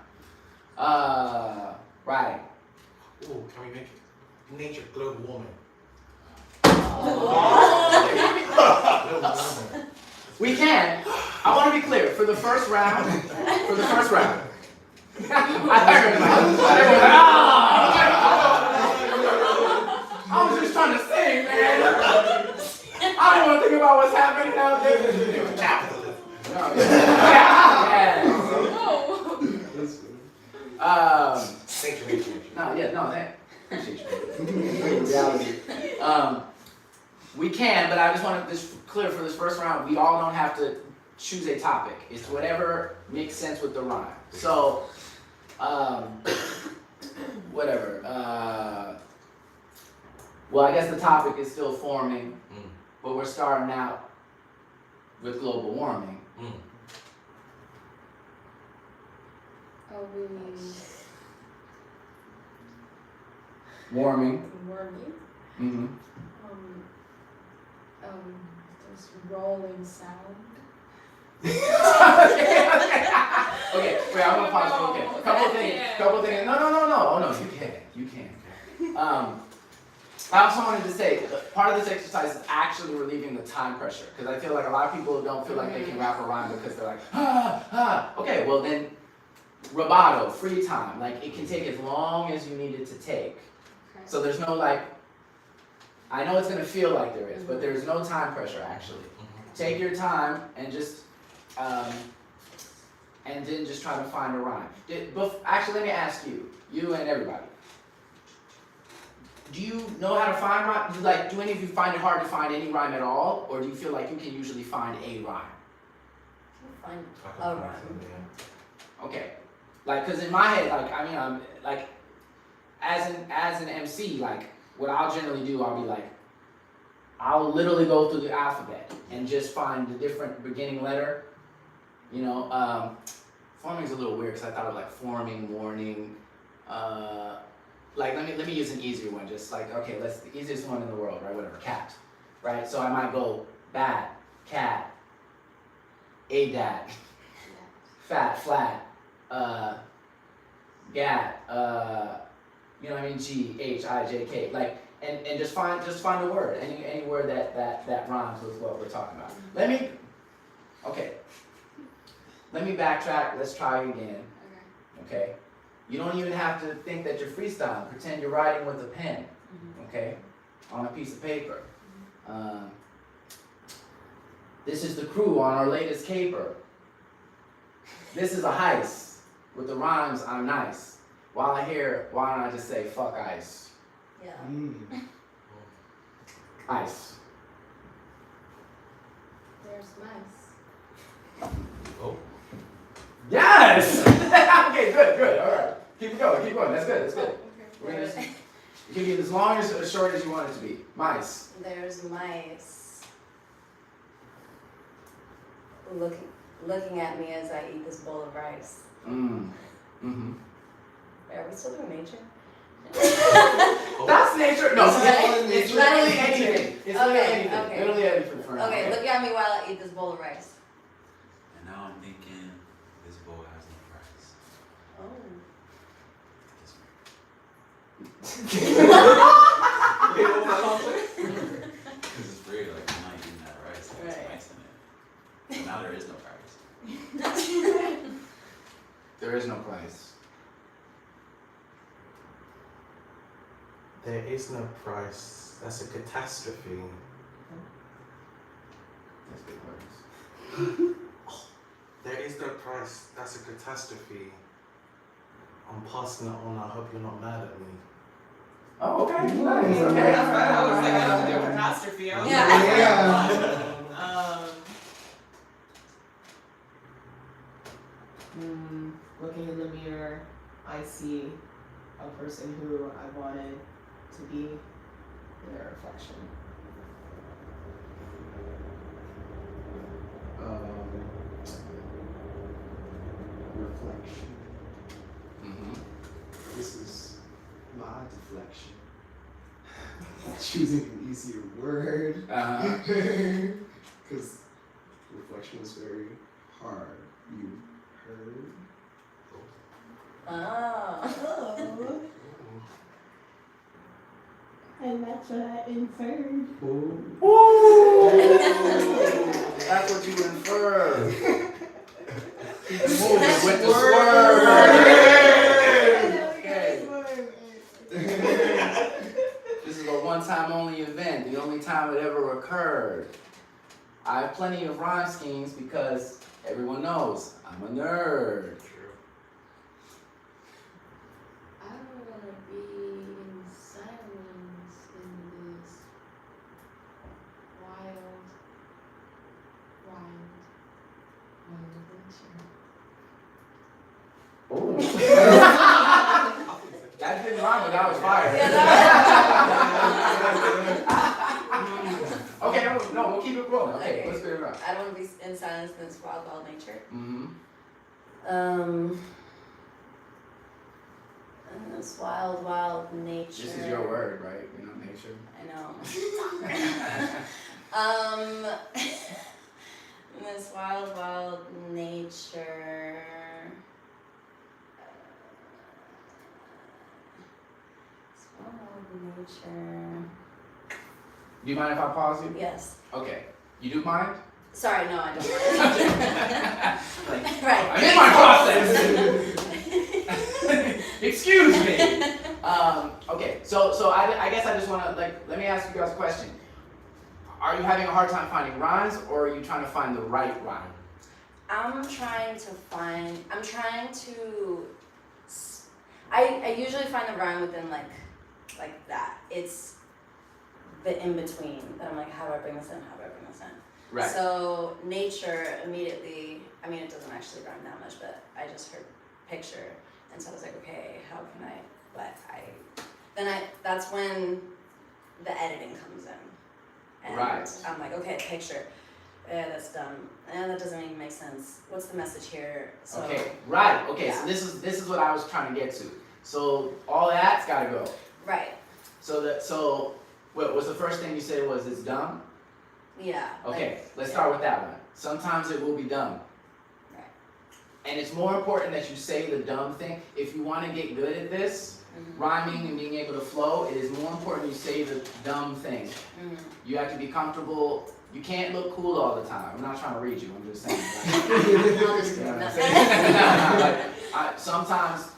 Right. Oh, can we make it nature global warming? Global warming. We can. I want to be clear. For the first round. I was just trying to sing, man. I don't want to think about what's happening out there. Capitalism. We can, but I just want to just clear for this first round. We all don't have to choose a topic. It's whatever makes sense with the rhyme. So, whatever. Well, I guess the topic is still forming, but we're starting out with global warming. Warming. Mm-hmm. This rolling sound. Okay, wait, I'm gonna pause for a couple things. No. Oh no, you can. I also wanted to say, part of this exercise is actually relieving the time pressure, because I feel like a lot of people don't feel like they can rap or rhyme because they're like, Okay, well then, rubato, free time. Like, it can take as long as you need it to take. Okay. So there's no I know it's gonna feel like there is, but there's no time pressure actually. Take your time and just, and then just try to find a rhyme. Actually, let me ask you and everybody. do you know how to find rhyme? Do any of you find it hard to find any rhyme at all, or do you feel like you can usually find a rhyme? Find I can a find rhyme. something, yeah. Okay, like, cause in my head, like, I mean, I'm like, as an MC, like, what I'll generally do, I'll be like, I'll literally go through the alphabet and just find the different beginning letter. You know, forming's a little weird because I thought of like forming, warning. Like, let me use an easier one. Just like, okay, the easiest one in the world, right? Whatever, cat, right? So I might go bat, cat, a dat, fat, flat, gat, you know what I mean? G, H, I, J, K, like, and just find a word, any word that rhymes with what we're talking about. Let me backtrack. Let's try again. Okay. You don't even have to think that you're freestyling. Pretend you're writing with a pen. Okay, on a piece of paper. This is the crew on our latest caper. This is a heist. With the rhymes, I'm nice. While I hear, why don't I just say fuck ice? Yeah. Ice. There's mice. Oh. Yes! Okay, good, all right. Keep going, that's good. We're gonna, it can be as long as short as you want it to be. Mice. There's mice looking at me as I eat this bowl of rice. Mm-hmm. Are we still doing nature? That's nature. No, It's it's not literally nature. anything. It's Okay, literally anything. okay. Literally anything for now. Okay, look at me while I eat this bowl of rice. And now I'm thinking this bowl has no price. Oh. Because it's free, like I'm not eating that rice. There's Right. mice in it. So now there is no price. There is no price. There is no price. That's a catastrophe. That's good words. There is no price. That's a catastrophe. I'm passing it on. I hope you're not mad at me. Oh, okay. Nice. Okay, Okay. that's right. I was like, I don't do catastrophe. I was Yeah. Looking in the mirror, I see a person who I wanted to be in their reflection. Reflection. Mm-hmm. This is my deflection. Choosing an easier word. Uh-huh. Because reflection is very hard. You heard? Oh. And that's what I inferred. Ooh. That's what you infer. Keep moving with the swerve. Okay. This is a one-time only event, the only time it ever occurred. I have plenty of rhyme schemes because everyone knows I'm a nerd. I don't want to be in silence in this wild That didn't rhyme, but that was fire. Okay, no, we'll keep it rolling. Okay, let's figure it out. I don't want to be in silence in this wild, wild nature. Mm-hmm. In this wild, wild nature. This is your word, right? You know, nature. I know. In this wild, wild nature. This wild, wild nature. Do you mind if I pause you? Yes. Okay. You do mind? Sorry, no, I don't. Like, Right. I'm in my process. Excuse me. Okay. So I guess I just want to let me ask you guys a question. Are you having a hard time finding rhymes, or are you trying to find the right rhyme? I usually find the rhyme within like like that. It's the in between that I'm like, how do I bring this in? How do I bring this in? Right. So nature immediately, I mean, it doesn't actually rhyme that much, but I just heard picture, and so I was like, okay, how can I? But that's when the editing comes in, and Right. I'm like, okay, picture, that's dumb, and that doesn't even make sense. What's the message here? So, Okay. Right. Okay. Yeah. So this is what I was trying to get to. So all that's got to go. Right. So what was the first thing you said was it's dumb? Yeah. Okay, like, let's yeah. start with that one. Sometimes it will be dumb. Right. And it's more important that you say the dumb thing. If you want to get good at this, Mm-hmm. rhyming and being able to flow, it is more important you say the dumb thing. Mm-hmm. You have to be comfortable. You can't look cool all the time. I'm not trying to read you, I'm just saying. I'll just You know what I'm no. saying? Sometimes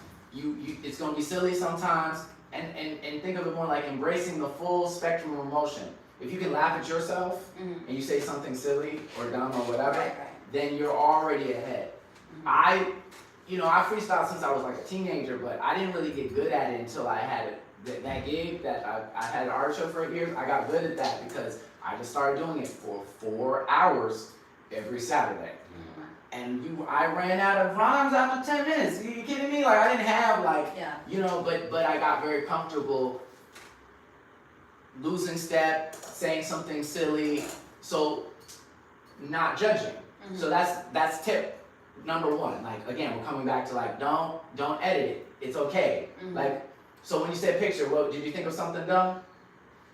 it's going to be silly sometimes. And think of it more like embracing the full spectrum of emotion. If you can laugh at yourself Mm-hmm. and you say something silly or dumb or whatever, Right. then you're already ahead. Mm-hmm. I freestyled since I was like a teenager, but I didn't really get good at it until I had that gig that I had an art show for 8 years. I got good at that because I just started doing it for 4 hours every Saturday. And I ran out of rhymes after 10 minutes. Are you kidding me? Like I didn't have Yeah. but I got very comfortable losing step, saying something silly, so not judging. Mm-hmm. So that's tip number one. Like again, we're coming back to like don't edit it. It's okay. Mm-hmm. Like so when you say picture, what did you think of something dumb?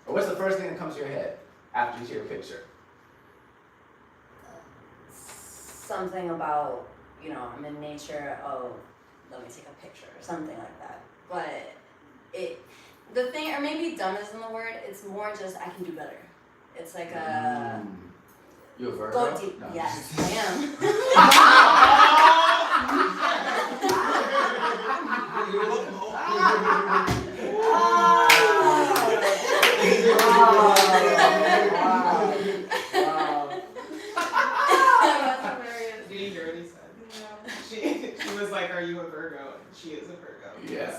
Or what's the first thing that comes to your head after you hear a picture? Something about, I'm in nature, oh, let me take a picture or something like that. But the thing, or maybe dumb isn't the word, it's more just I can do better. It's like a, You a Virgo? go deep. No. Yes, I am. That's hilarious. Did you hear what he said? No. She was like, "Are you a Virgo?" And she is a Virgo. Yeah.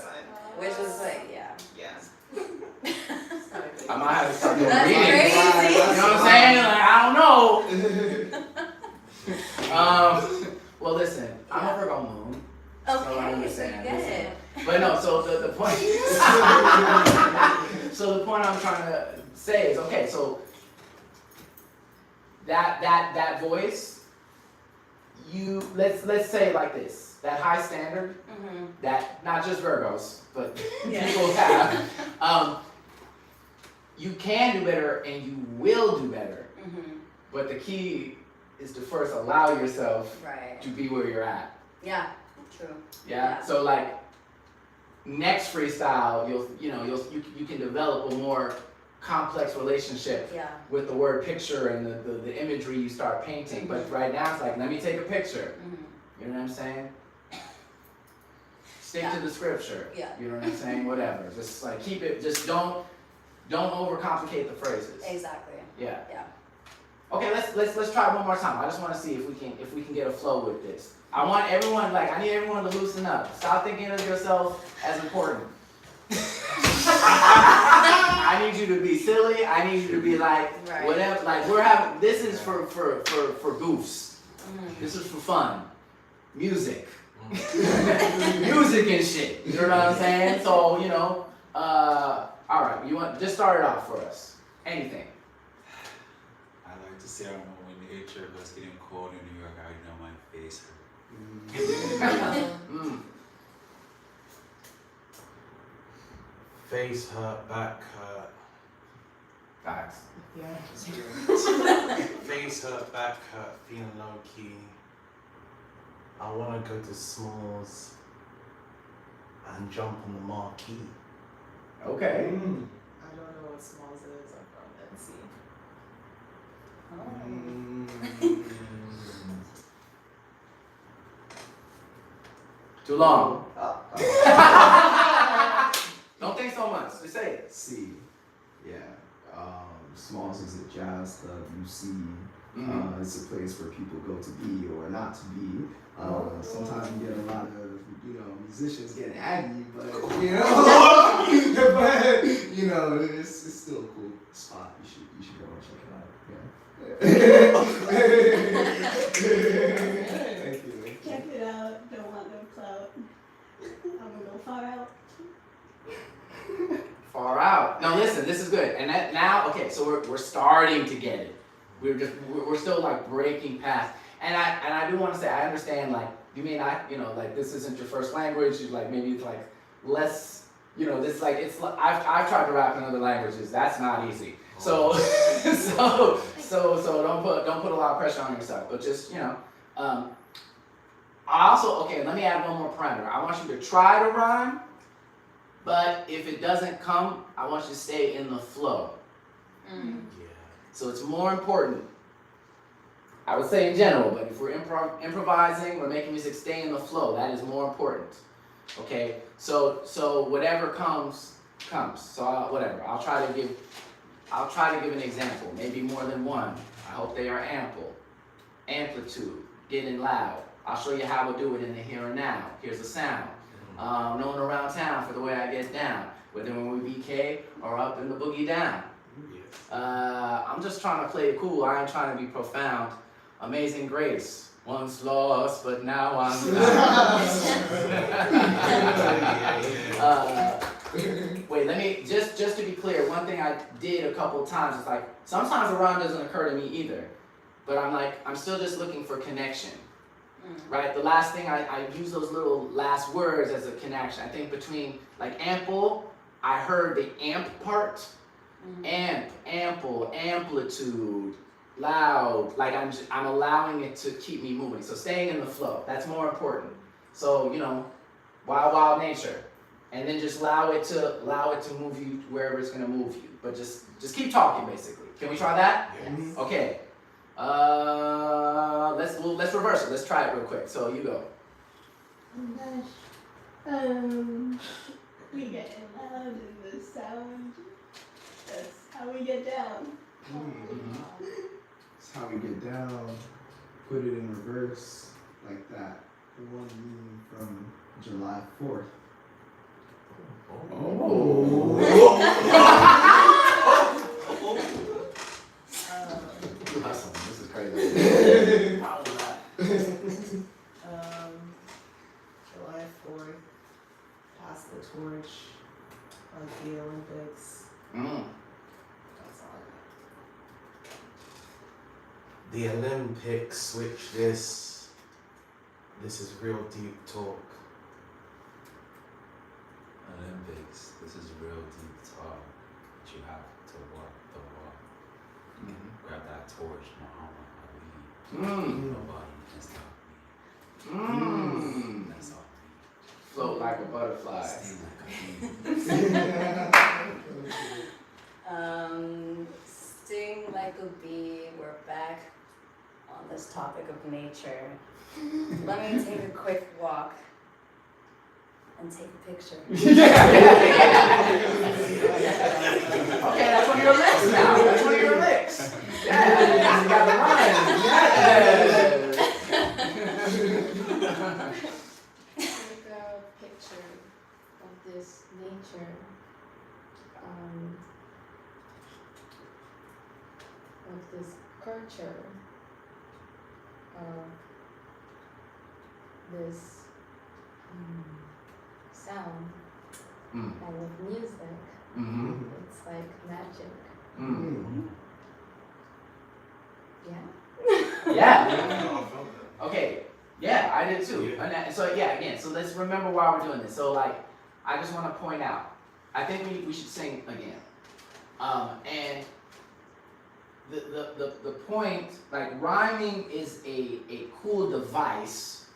Which is like, yeah. Yeah. I might have to start doing That's readings. crazy. You know what I'm saying? Like, I don't know. Well, listen, I'm a Virgo moon. So I Okay, so you understand. get it. But no, so the point. So the point I'm trying to say is, okay, so that voice, let's say it like this, that high standard, Mm-hmm. that not just Virgos, but Yeah. people have, you can do better and you will do better. Mm-hmm. But the key is to first allow yourself Right. to be where you're at. Yeah, true. Yeah. Yeah. So like next freestyle, you can develop a more complex relationship Yeah. with the word picture and the imagery you start painting. But right now it's like, let me take a picture. Mm-hmm. You know what I'm saying? Stick Yeah. to the scripture. Yeah. You know what I'm saying? Whatever. Just like keep it. Just don't overcomplicate the phrases. Exactly. Yeah. Yeah. Okay, let's try it one more time. I just want to see if we can get a flow with this. I want everyone, I need everyone to loosen up. Stop thinking of yourself as important. I need you to be silly. I need you to be like Right. whatever. Like this is for goofs. Mm-hmm. This is for fun. Music. Music and shit. You know what I'm saying? So, all right, you want just start it off for us. Anything. I like to say, I don't know, when nature was getting cold in New York, I already know my face hurt. Face hurt, back hurt. Facts. Yeah. Face hurt, back hurt, feeling low key. I wanna go to Smalls and jump on the marquee. Okay. I don't know what Smalls is. I'm from NC. Too long. Don't think so much. Just say it. C. Yeah. Smalls is a jazz club. You see, it's a place where people go to be or not to be. Sometimes you get a lot of musicians getting aggy, but but you know, it's still a cool spot. You should go and check it out. Yeah. Thank you. Check it out. Don't want no clout. I'm gonna go far out. Far out. No, listen, this is good. And that now, okay, so we're starting to get it. We're still like breaking past. And I do want to say, I understand, like, you may not, you know, like, this isn't your first language. You like, maybe it's like less, you know, this like, it's like, I've tried to rap in other languages. That's not easy. So so don't put a lot of pressure on yourself. But just, you know, I also, okay, let me add one more parameter. I want you to try to rhyme, but if it doesn't come, I want you to stay in the flow. Mm. Yeah. So it's more important. I would say in general, but if we're improvising, we're making music, stay in the flow. That is more important. Okay. So whatever comes. So whatever. I'll try to give an example. Maybe more than one. I hope they are ample. Amplitude. Getting loud. I'll show you how we'll do it in the here and now. Here's a sound. Known around town for the way I get down. Whether when we BK or up in the boogie down. I'm just trying to play it cool. I ain't trying to be profound. Amazing grace. Once lost, but now I'm found. Wait, let me just to be clear. One thing I did a couple times is like sometimes a rhyme doesn't occur to me either, but I'm still just looking for connection. Right? The last thing I use those little last words as a connection. I think between like ample, I heard the amp part. Amp, ample, amplitude, loud. Like I'm allowing it to keep me moving. So staying in the flow. That's more important. So, you know, wild nature. And then just allow it to move you wherever it's gonna move you. But just keep talking basically. Can we try that? Yes. Okay. Let's reverse it. Let's try it real quick. So you go. Oh gosh. We get loud in the sound. That's how we get down. That's how we get down. Put it in reverse like that. The one from July 4th. Oh. This is crazy. July 4th, pass the torch, like the Olympics. That's all I got. The Olympics, switch this. This is real deep talk. Olympics, this is real deep talk. But you have to walk the walk. Grab that torch, Muhammad Ali. Nobody can stop me. That's all. Float like a butterfly. Sting like a bee. Sting like a bee. We're back on this topic of nature. Let me take a quick walk and take a picture. Okay, that's one of your licks now. That's one of your licks. Yeah, you got the rhyme. Yeah. Take a picture of this nature, of this culture, of this sound, and with music. It's like magic. Yeah? Yeah. Okay. Yeah, I did too. And so yeah, again, so let's remember why we're doing this. So like, I just want to point out, I think we should sing again. And the point, like rhyming is a cool device.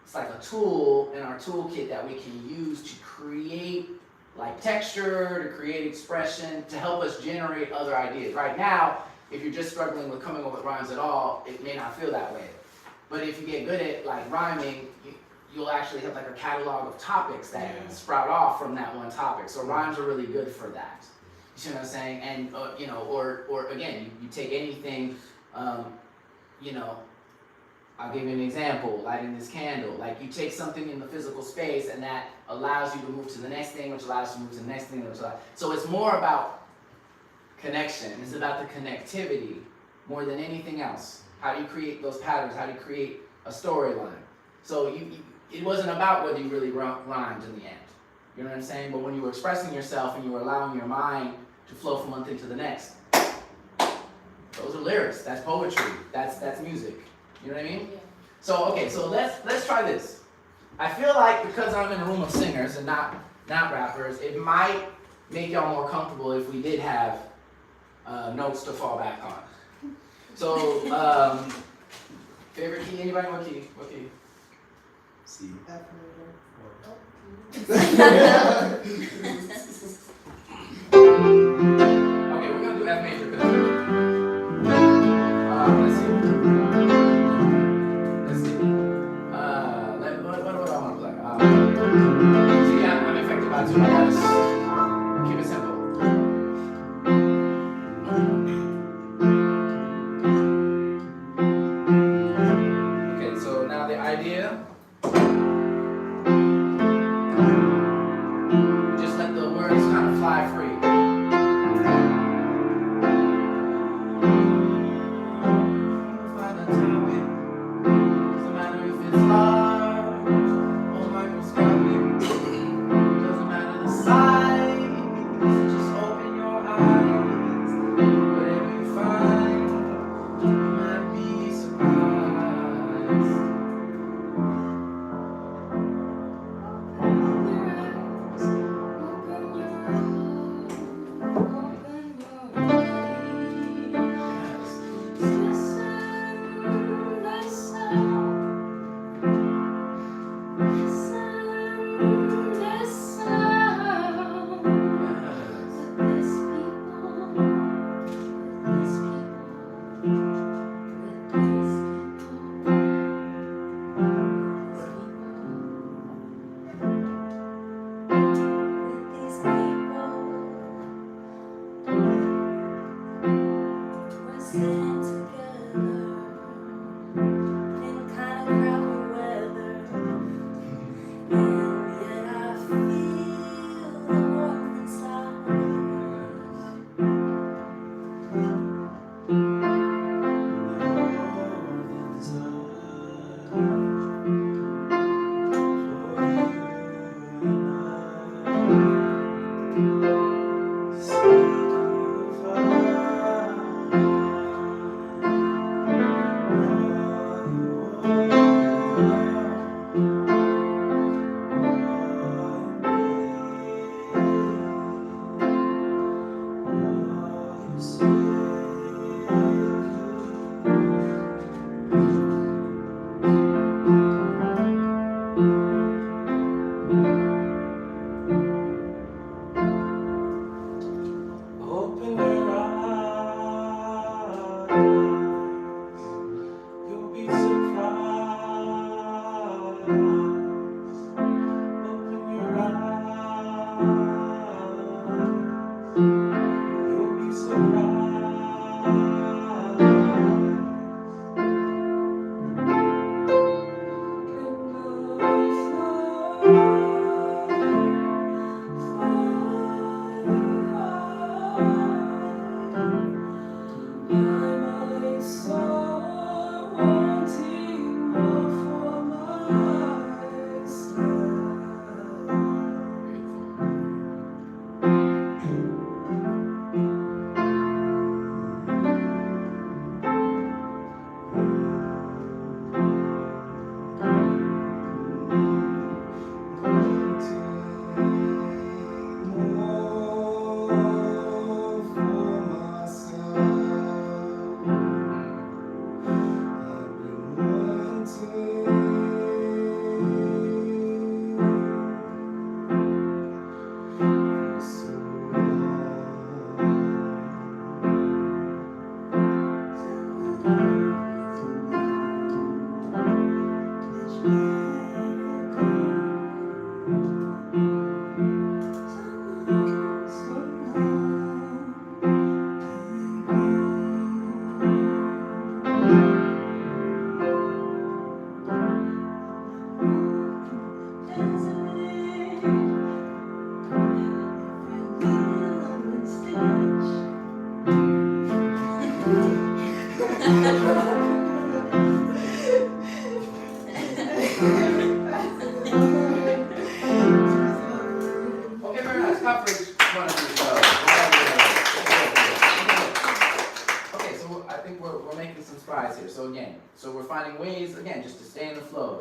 It's like a tool in our toolkit that we can use to create like texture, to create expression, to help us generate other ideas. Right now, if you're just struggling with coming up with rhymes at all, it may not feel that way. But if you get good at like rhyming, you'll actually have like a catalog of topics that sprout off from that one topic. So rhymes are really good for that. You see what I'm saying? And you know, or again, you take anything, you know, I'll give you an example, lighting this candle. Like you take something in the physical space and that allows you to move to the next thing, which allows you to move to the next thing, so it's more about connection. It's about the connectivity more than anything else. How do you create those patterns? How do you create a storyline? So it wasn't about whether you really rhymed in the end. You know what I'm saying? But when you were expressing yourself and you were allowing your mind to flow from one thing to the next, those are lyrics. That's poetry. That's music. You know what I mean? Yeah. So okay, so let's try this. I feel like because I'm in a room of singers and not rappers, it might make y'all more comfortable if we did have notes to fall back on. So favorite key? Anybody? What key? What key? C. F Okay, we're gonna do F major because let's see. Let's see. What do I want to play? See, I'm affected by two. I gotta keep it simple. Okay, so now the idea. Just let the words kind of fly free. Find a topic. Doesn't matter if it's large or microscopic. Doesn't matter the size. Just open your eyes. Whatever you find, you might be surprised.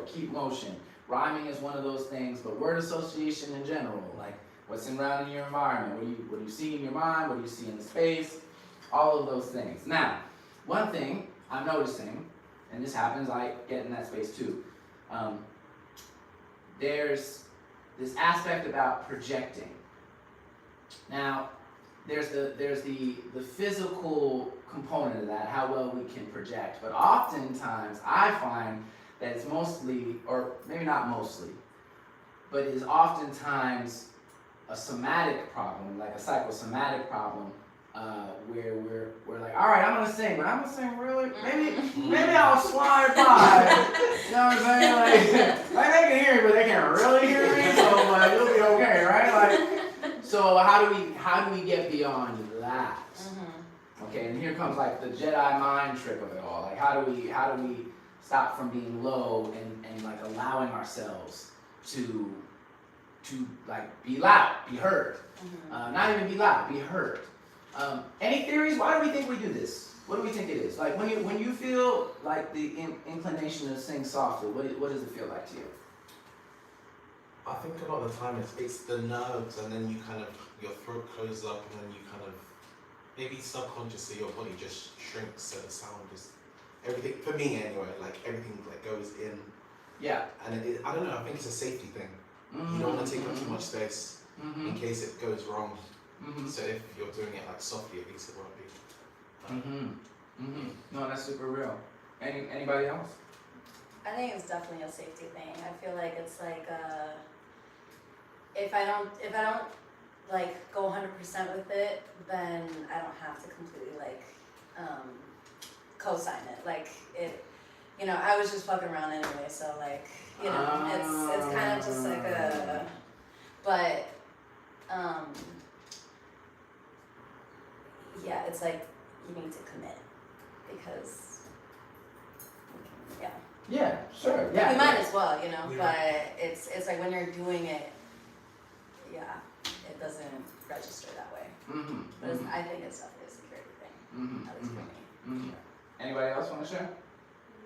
flow, keep motion. Rhyming is one of those things, but word association in general, like what's around in your environment, what do you see in your mind, what do you see in the space, all of those things. Now, one thing I'm noticing, and this happens, I get in that space too. There's this aspect about projecting. Now, there's the physical component of that, how well we can project, but oftentimes I find that it's mostly, or maybe not mostly, but is oftentimes a somatic problem, like a psychosomatic problem, where we're like, all right, I'm gonna sing, but I'm gonna sing really, maybe I'll slide by. You know what I'm saying? Like they can hear me, but they can't really hear me, so you'll be okay, right? Like, so how do we get beyond that? Okay, and here comes like the Jedi mind trick of it all. Like how do we stop from being low and like allowing ourselves to like be loud, be heard. Not even be loud, be heard. Any theories? Why do we think we do this? What do we think it is? Like when you feel like the inclination to sing softly, what does it feel like to you? I think a lot of the time it's the nerves, and then you kind of, your throat closes up, and then you kind of, maybe subconsciously your body just shrinks, so the sound just, everything, for me anyway, like everything like goes in. Yeah. And I don't know, I think it's a safety thing. You don't want to take up too much space in case it goes wrong. So if you're doing it like softly, at least it won't be. No, that's super real. Anybody else? I think it's definitely a safety thing. I feel like it's like if I don't like go 100% with it, then I don't have to completely like co-sign it. Like it, you know, I was just fucking around anyway, so like, you know, it's kind of just like a, but yeah, it's like you need to commit because yeah. Yeah, sure. Yeah. You might as well, you know, Yeah. but it's like when you're doing it, yeah, it doesn't register that way. But I think it's definitely a security thing, at least for me. Anybody else want to share?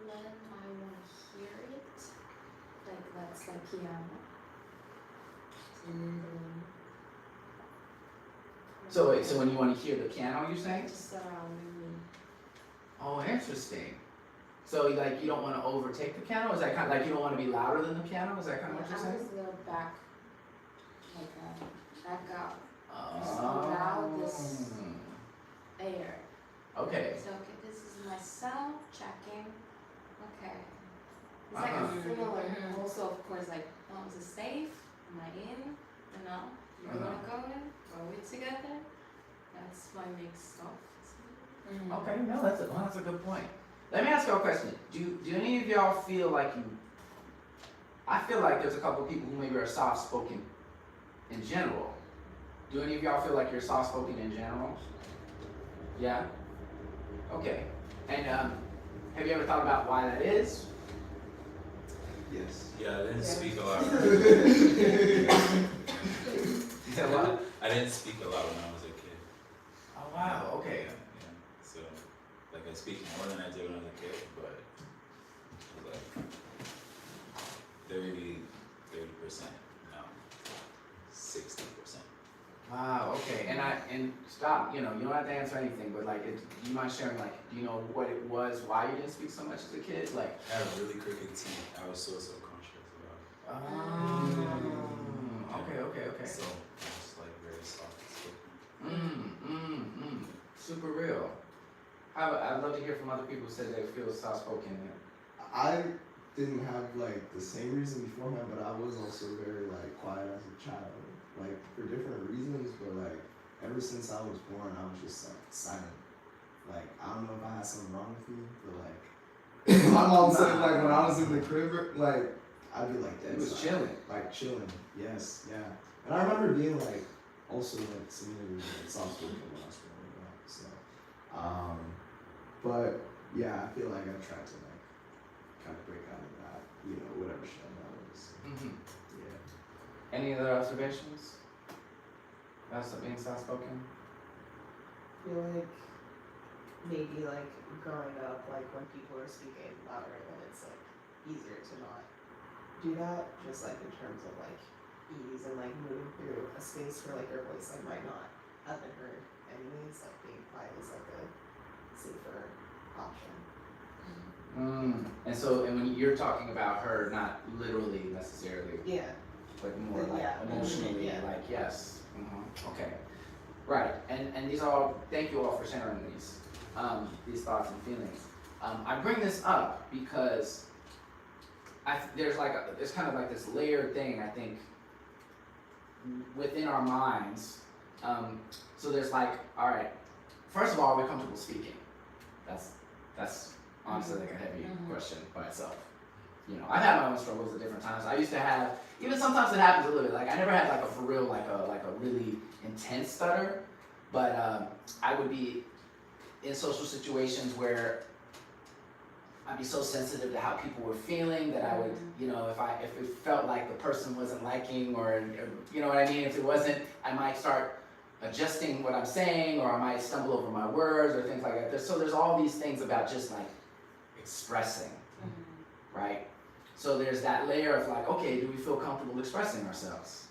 When I want to hear it, like that's like piano. So wait, so when you want to hear the piano, you're saying? Just surrounding me. Oh, interesting. So like you don't want to overtake the piano? Is that kind of like you don't want to be louder than the piano? Is that kind of what you're I saying? just go back, like back out. Oh. allow this air. Okay. So okay, this is my sound checking. Okay. It's like a similar. Also, of course, like, oh, is it safe? Am I in? No. You're gonna go in. Are we together? That's my mix of. Okay. No, that's a good point. Let me ask y'all a question. Do any of y'all feel like you? I feel like there's a couple of people who maybe are soft spoken in general. Do any of y'all feel like you're soft spoken in general? Yeah. Okay. And have you ever thought about why that is? Yes. Yeah, I didn't speak a lot. You said what? I didn't speak a lot when I was a kid. Oh wow. Okay. Yeah. So, like, I speak more than I did when I was a kid, but like 30%, no, 60%. Wow. Okay. And stop. You don't have to answer anything, but like, do you mind sharing? Like, do you know what it was? Why you didn't speak so much as a kid? Like. I had really crooked teeth. I was so self-conscious about it. Okay. So, I was like very soft spoken. Super real. I'd love to hear from other people who said they feel soft spoken. I didn't have like the same reason beforehand, but I was also very like quiet as a child, like for different reasons. But like ever since I was born, I was just like silent. Like I don't know if I had something wrong with me, but like my mom said like when I was in the crib, like I'd be like It was silent. chilling. Like chilling. Yes, yeah. And I remember being like also like similarly like soft spoken when I was growing up. So, but yeah, I feel like I tried to like kind of break out of that, whatever shell that was. Yeah. Any other observations? About being soft spoken? I feel like maybe like growing up, like when people are speaking louder, then it's like easier to not do that, just like in terms of like ease and like moving through a space where like your voice like might not have been heard anyways, like being quiet is like a safer option. And so, and when you're talking about her, not literally necessarily, Yeah. but more like Yeah. emotionally, Yeah. like yes. Okay. Right. And these all. Thank you all for sharing these thoughts and feelings. I bring this up because there's kind of like this layered thing, I think, within our minds. So there's like, all right, first of all, we're comfortable speaking. That's honestly like a heavy question by itself. You know, I've had my own struggles at different times. I used to have, even sometimes it happens a little bit, like I never had like a for real, like a really intense stutter, but I would be in social situations where I'd be so sensitive to how people were feeling that I would, you know, if it felt like the person wasn't liking or you know what I mean, if it wasn't, I might start adjusting what I'm saying, or I might stumble over my words or things like that. So there's all these things about just like expressing, right? So there's that layer of like, okay, do we feel comfortable expressing ourselves?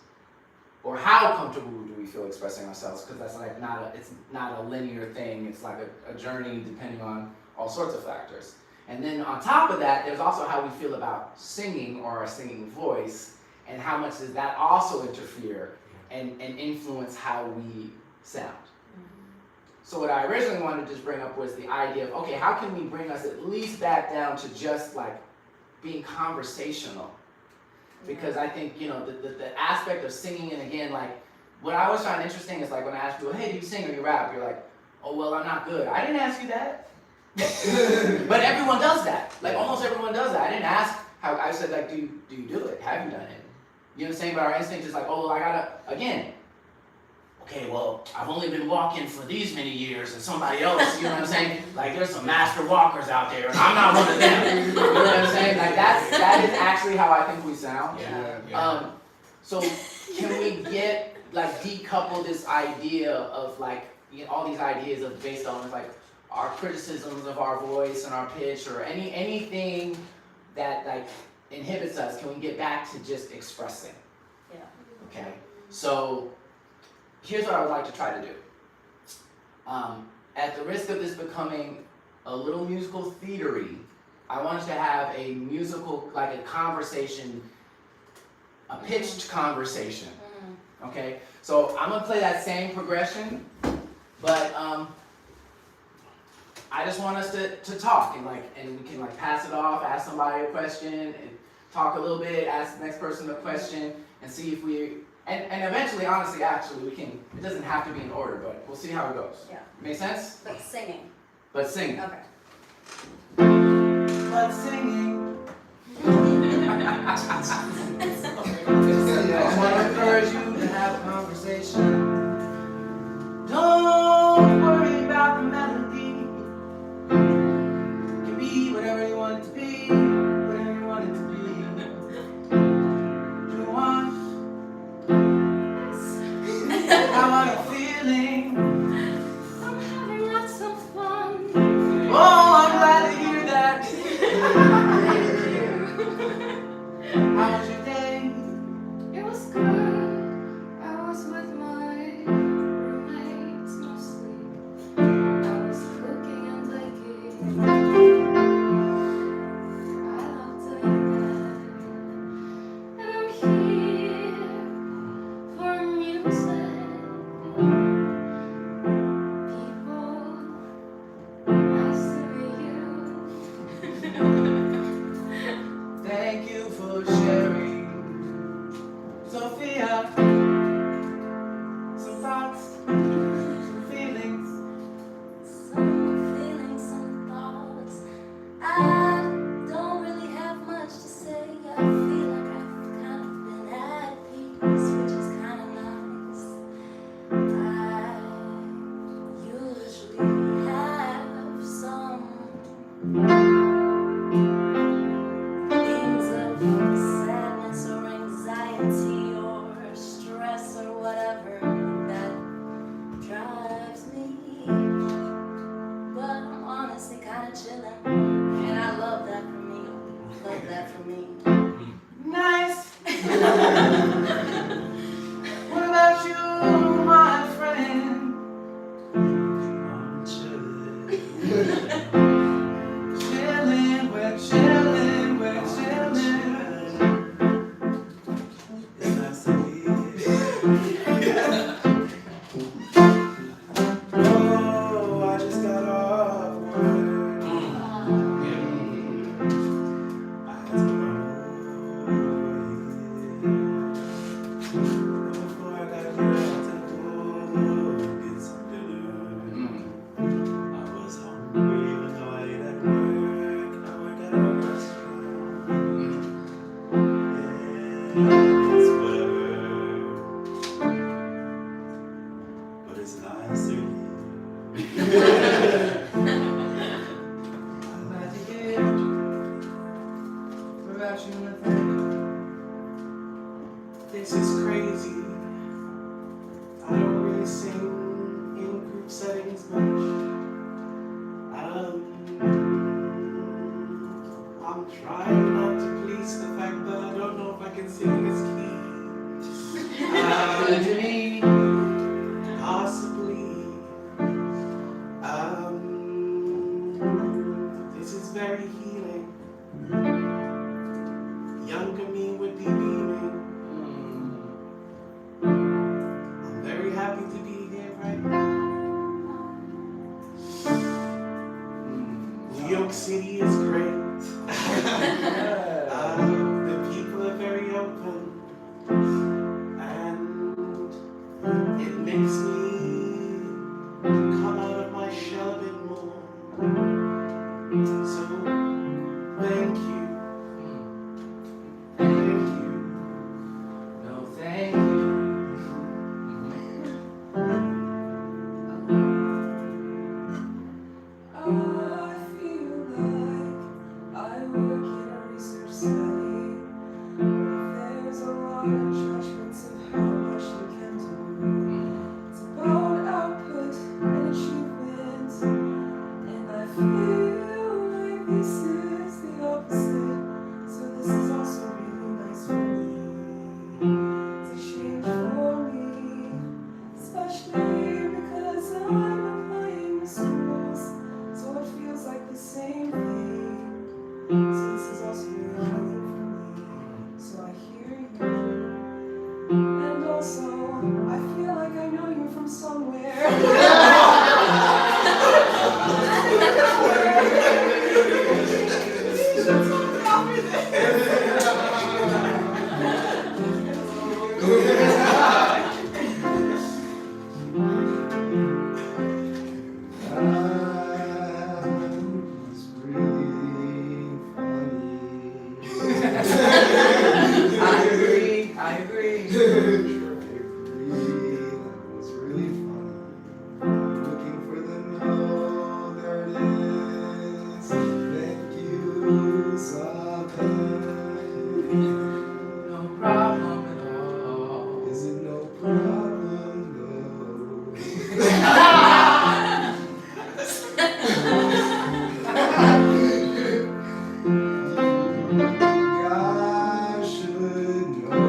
Or how comfortable do we feel expressing ourselves? Because that's like it's not a linear thing. It's like a journey depending on all sorts of factors. And then on top of that, there's also how we feel about singing or our singing voice, and how much does that also interfere and influence how we sound. So what I originally wanted to just bring up was the idea of, okay, how can we bring us at least back down to just like being conversational? Because I think, you know, the aspect of singing, and again, like, what I always find interesting is like when I ask people, hey, do you sing or you rap? You're like, oh, well, I'm not good. I didn't ask you that. But everyone does that. Like, almost everyone does that. I didn't ask how, I said, like, do you do it? Have you done it? You know what I'm saying? But our instinct is like, oh, well, I gotta, again, okay, well, I've only been walking for these many years, and somebody else, you know what I'm saying? Like, there's some master walkers out there, and I'm not one of them. You know what I'm saying? Like, that is actually how I think we sound. Yeah. So can we decouple this idea of like, you know, all these ideas of based on like our criticisms of our voice and our pitch, or anything that like inhibits us? Can we get back to just expressing? Yeah. Okay. So here's what I would like to try to do. At the risk of this becoming a little musical theatery, I want us to have a musical, like a conversation, a pitched conversation. Okay? So I'm gonna play that same progression, but I just want us to talk, and we can like pass it off, ask somebody a question, and talk a little bit, ask the next person a question, and see if we, and eventually, honestly, actually, we can, it doesn't have to be in order, but we'll see how it goes. Yeah. Make sense? But singing. But singing. Okay. But singing. I want to encourage you to have a conversation. Don't worry about the melody. It can be whatever you want it to be, whatever you want it to be. Do you want? How are you feeling? I'm having lots of fun. Oh, I'm glad to hear that. How was your day? It was good. I was with my roommates mostly. I was cooking and baking. I love doing that. And I'm here for music. People, nice to meet you. Thank you for sharing, Sophia. Some thoughts, some feelings. Some feelings, some thoughts. I don't really have much to say. I feel like I've kind of been at peace, which is kind of nice. I usually have some things of sadness or anxiety or stress. This is crazy. I don't really sing in group settings much. I'm trying not to police the fact that I don't know if I can sing this key. Good to me. Possibly. This is very healing. Younger me would be beaming. I'm very happy to be here right now. New York City is great. The people are very open, and it makes me come out of my shell a bit more. So, thank you. Thank you. No, thank you. I feel like I work in a research study. There's a lot of judgments of how much you can do. It's about output and achievement, and I feel like this is the opposite. So this is also really nice for me. It's a change for me, especially because I'm applying the schools, so it feels like the same thing. So this is also really healing for me. So I hear you, and also I feel like I know you from somewhere. It's really funny. I agree. That was really funny. Looking for the note, there it is. Thank you, something. No problem at all. Is it no problem though? God should know.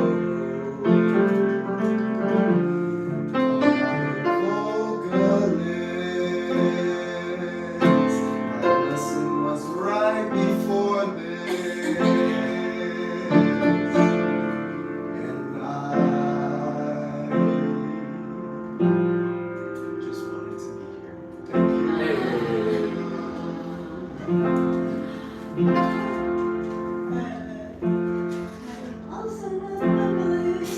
Vocalist. My lesson was right before this, and I just wanted to be here. Thank you. I'm also not a vocalist.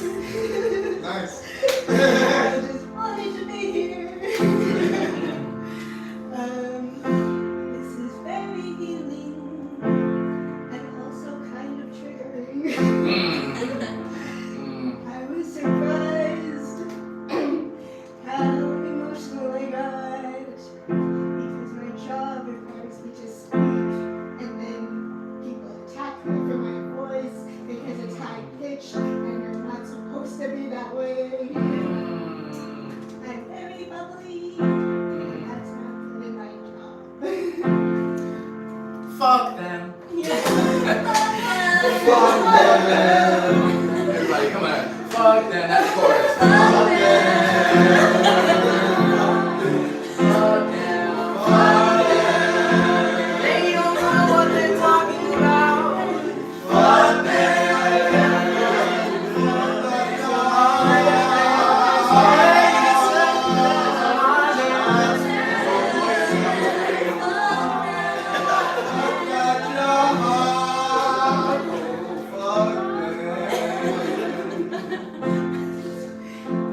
Nice. I just wanted to be here. This is very healing and also kind of triggering. I was surprised how emotional I got because my job requires me to speak, and then people attack me for my voice because it's high pitched and you're not supposed to be that way. I'm very bubbly. That's not good in my job. Fuck them. Yeah. Fuck them. Everybody, come on. Fuck them. That's the chorus. Fuck them. Fuck them. Fuck them. They don't know what they're talking about. Fuck them.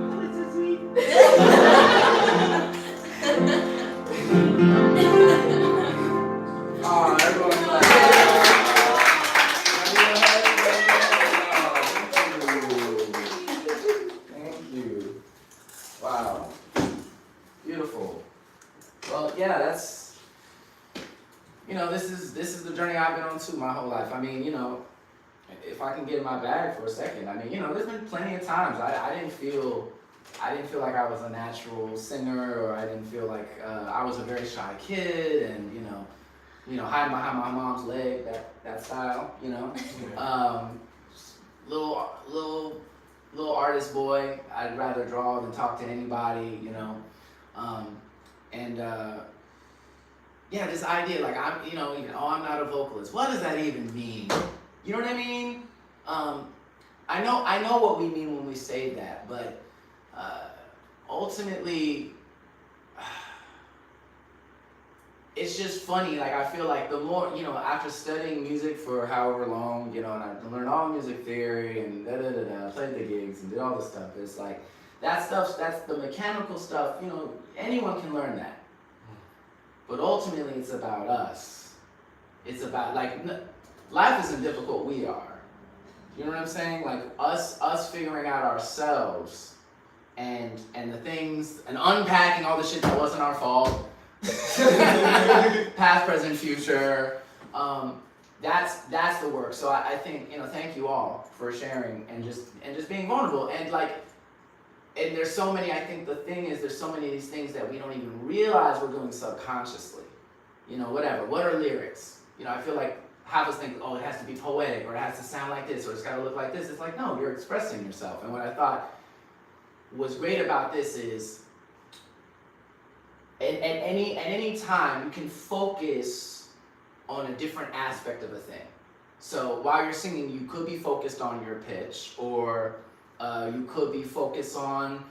Oh, it's so sweet. Oh, everyone clap. Thank you. Wow. Beautiful. Well, yeah, that's, this is the journey I've been on too my whole life. I mean, if I can get in my bag for a second. I mean, you know, there's been plenty of times I didn't feel like I was a natural singer, or I didn't feel like I was a very shy kid, and hiding behind my mom's leg, that style, you know. Little artist boy. I'd rather draw than talk to anybody, you know. Yeah, this idea, like I'm not a vocalist. What does that even mean? You know what I mean? I know what we mean when we say that, but ultimately, it's just funny. Like, I feel like the more, after studying music for however long, and I learned all music theory and played the gigs and did all this stuff. It's like that's the mechanical stuff. Anyone can learn that. But ultimately, it's about us. It's about, like, life isn't difficult, we are. You know what I'm saying? Like, us figuring out ourselves and the things, and unpacking all the shit that wasn't our fault. Past, present, future. That's the work. So I think, thank you all for sharing and just being vulnerable. And there's so many, I think the thing is, there's so many of these things that we don't even realize we're doing subconsciously. Whatever. What are lyrics? I feel like half of us think, oh, it has to be poetic, or it has to sound like this, or it's got to look like this. It's like, no, you're expressing yourself. And what I thought was great about this is, at any time, you can focus on a different aspect of a thing. So while you're singing, you could be focused on your pitch, or you could be focused on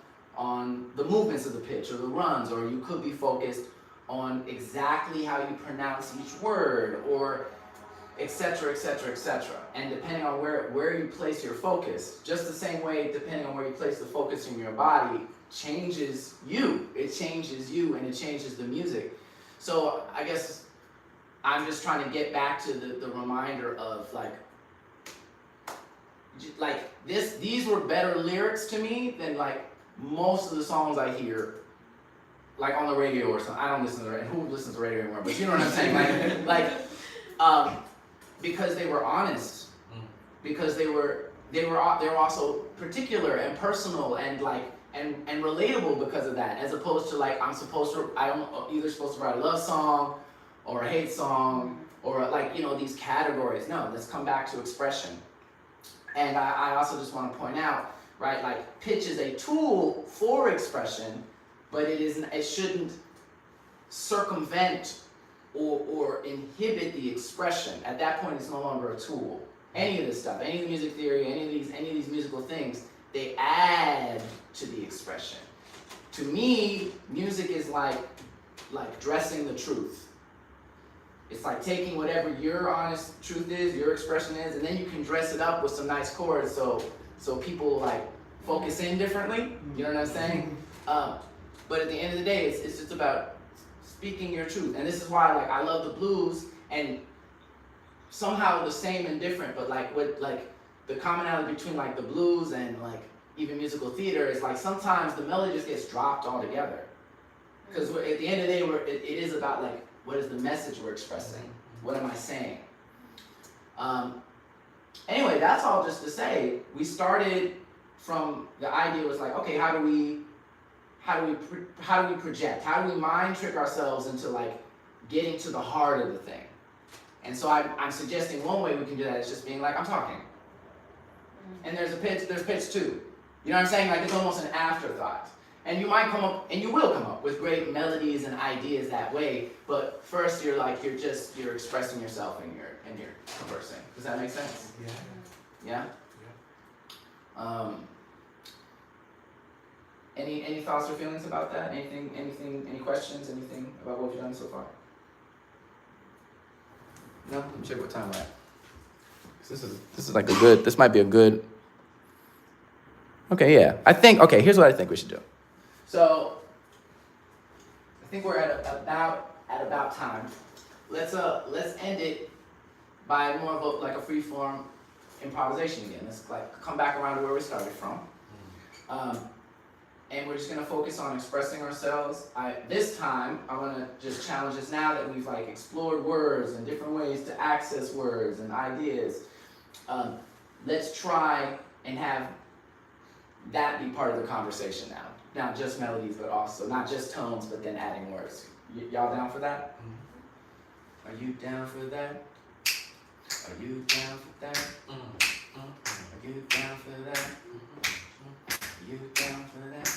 the movements of the pitch or the runs, or you could be focused on exactly how you pronounce each word, or etc., etc., etc. And depending on where you place your focus, just the same way, depending on where you place the focus in your body, changes you. It changes you, and it changes the music. So I guess I'm just trying to get back to the reminder of these were better lyrics to me than like most of the songs I hear, like on the radio or something. I don't listen to the radio. Who listens to radio anymore? But you know what I'm saying? Because they were honest, because they were also particular and personal and and relatable because of that, as opposed to I'm either supposed to write a love song or a hate song or these categories. No, let's come back to expression. And I also just want to point out, right, pitch is a tool for expression, but it shouldn't circumvent or inhibit the expression. At that point, it's no longer a tool. Any of this stuff, any of the music theory, any of these musical things, they add to the expression. To me, music is like dressing the truth. It's like taking whatever your honest truth is, your expression is, and then you can dress it up with some nice chords so people focus in differently. You know what I'm saying? But at the end of the day, it's just about speaking your truth. And this is why I love the blues, and somehow the same and different, but the commonality between the blues and even musical theater is sometimes the melody just gets dropped altogether. Because at the end of the day, it is about what is the message we're expressing? What am I saying? Anyway, that's all just to say, we started from the idea was okay, how do we project? How do we mind trick ourselves into getting to the heart of the thing? And so I'm suggesting one way we can do that is just being I'm talking. And there's pitch too. You know what I'm saying? It's almost an afterthought. And you might come up, and you will come up with great melodies and ideas that way, but first you're expressing yourself and you're conversing. Does that make sense? Yeah? Yeah? Any thoughts or feelings about that? Any questions? Anything about what we've done so far? No? Let me check what time we're at. This is this might be a good. Okay, yeah. Here's what I think we should do. So I think we're at about time. Let's end it by more of a free form improvisation again. Let's come back around to where we started from. And we're just gonna focus on expressing ourselves. This time, I wanna just challenge us now that we've explored words and different ways to access words and ideas. let's try and have that be part of the conversation now. Not just melodies, but also, not just tones, but then adding words. Y'all down for that? Are you down for that? Are you down for that? Are you down for that? Are you down for that?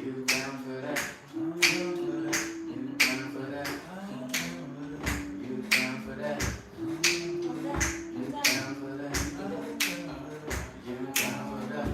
You down for that? You down for that? You down for that? You down for that? You down for that?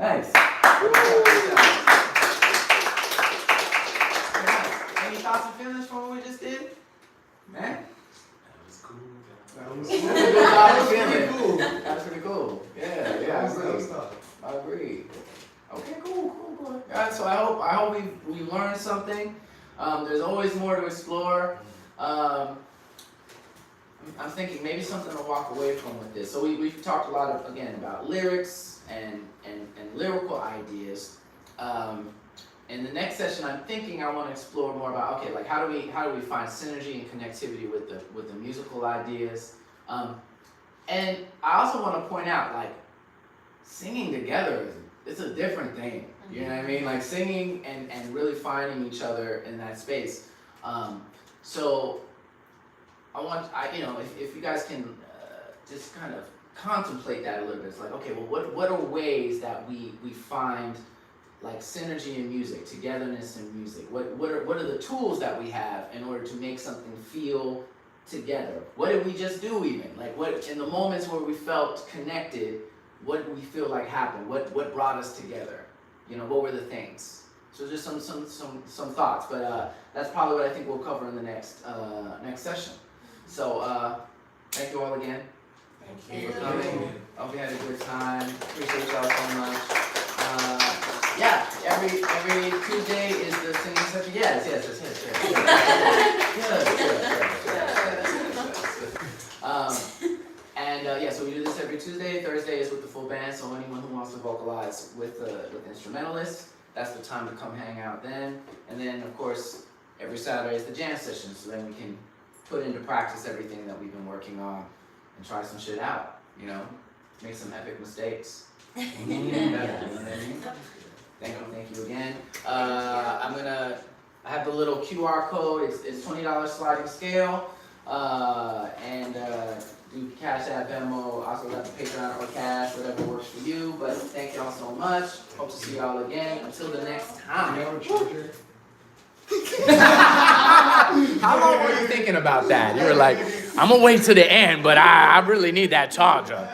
Nice. Any thoughts and feelings from what we just did? Man? That was cool. That was That cool. That's pretty cool. Yeah, That I was agree. stuff. I agree. Okay, cool. So I hope we learned something. There's always more to explore. I'm thinking maybe something to walk away from with this. So we've talked a lot again about lyrics and lyrical ideas. In the next session, I'm thinking I want to explore more about, okay, like how do we find synergy and connectivity with the musical ideas. And I also want to point out, like, singing together it's a different thing. You know what I mean? Like singing and really finding each other in that space. So if you guys can just kind of contemplate that a little bit. It's like, okay, well, what are ways that we find like synergy in music, togetherness in music? What are the tools that we have in order to make something feel together? What did we just do even? Like what in the moments where we felt connected, what did we feel like happened? What brought us together? You know, what were the things? So just some thoughts, but that's probably what I think we'll cover in the next session. So thank you all again. Thank you. For coming. Hope you had a good time. Appreciate y'all so much. Yeah, every Tuesday is the singing session. Yes. Good. So we do this every Tuesday. Thursday is with the full band. So anyone who wants to vocalize with instrumentalists, that's the time to come hang out then. And then of course every Saturday is the jam session. So then we can put into practice everything that we've been working on and try some shit out. You know, make some epic mistakes. Thank you again. I have the little QR code. It's $20 sliding scale. Do Cash App, Venmo, also have the Patreon or Cash, whatever works for you. But thank y'all so much. Hope to see y'all again. Until the next time. You have a charger? How long were you thinking about that? You were like, I'm gonna wait to the end, but I really need that charger.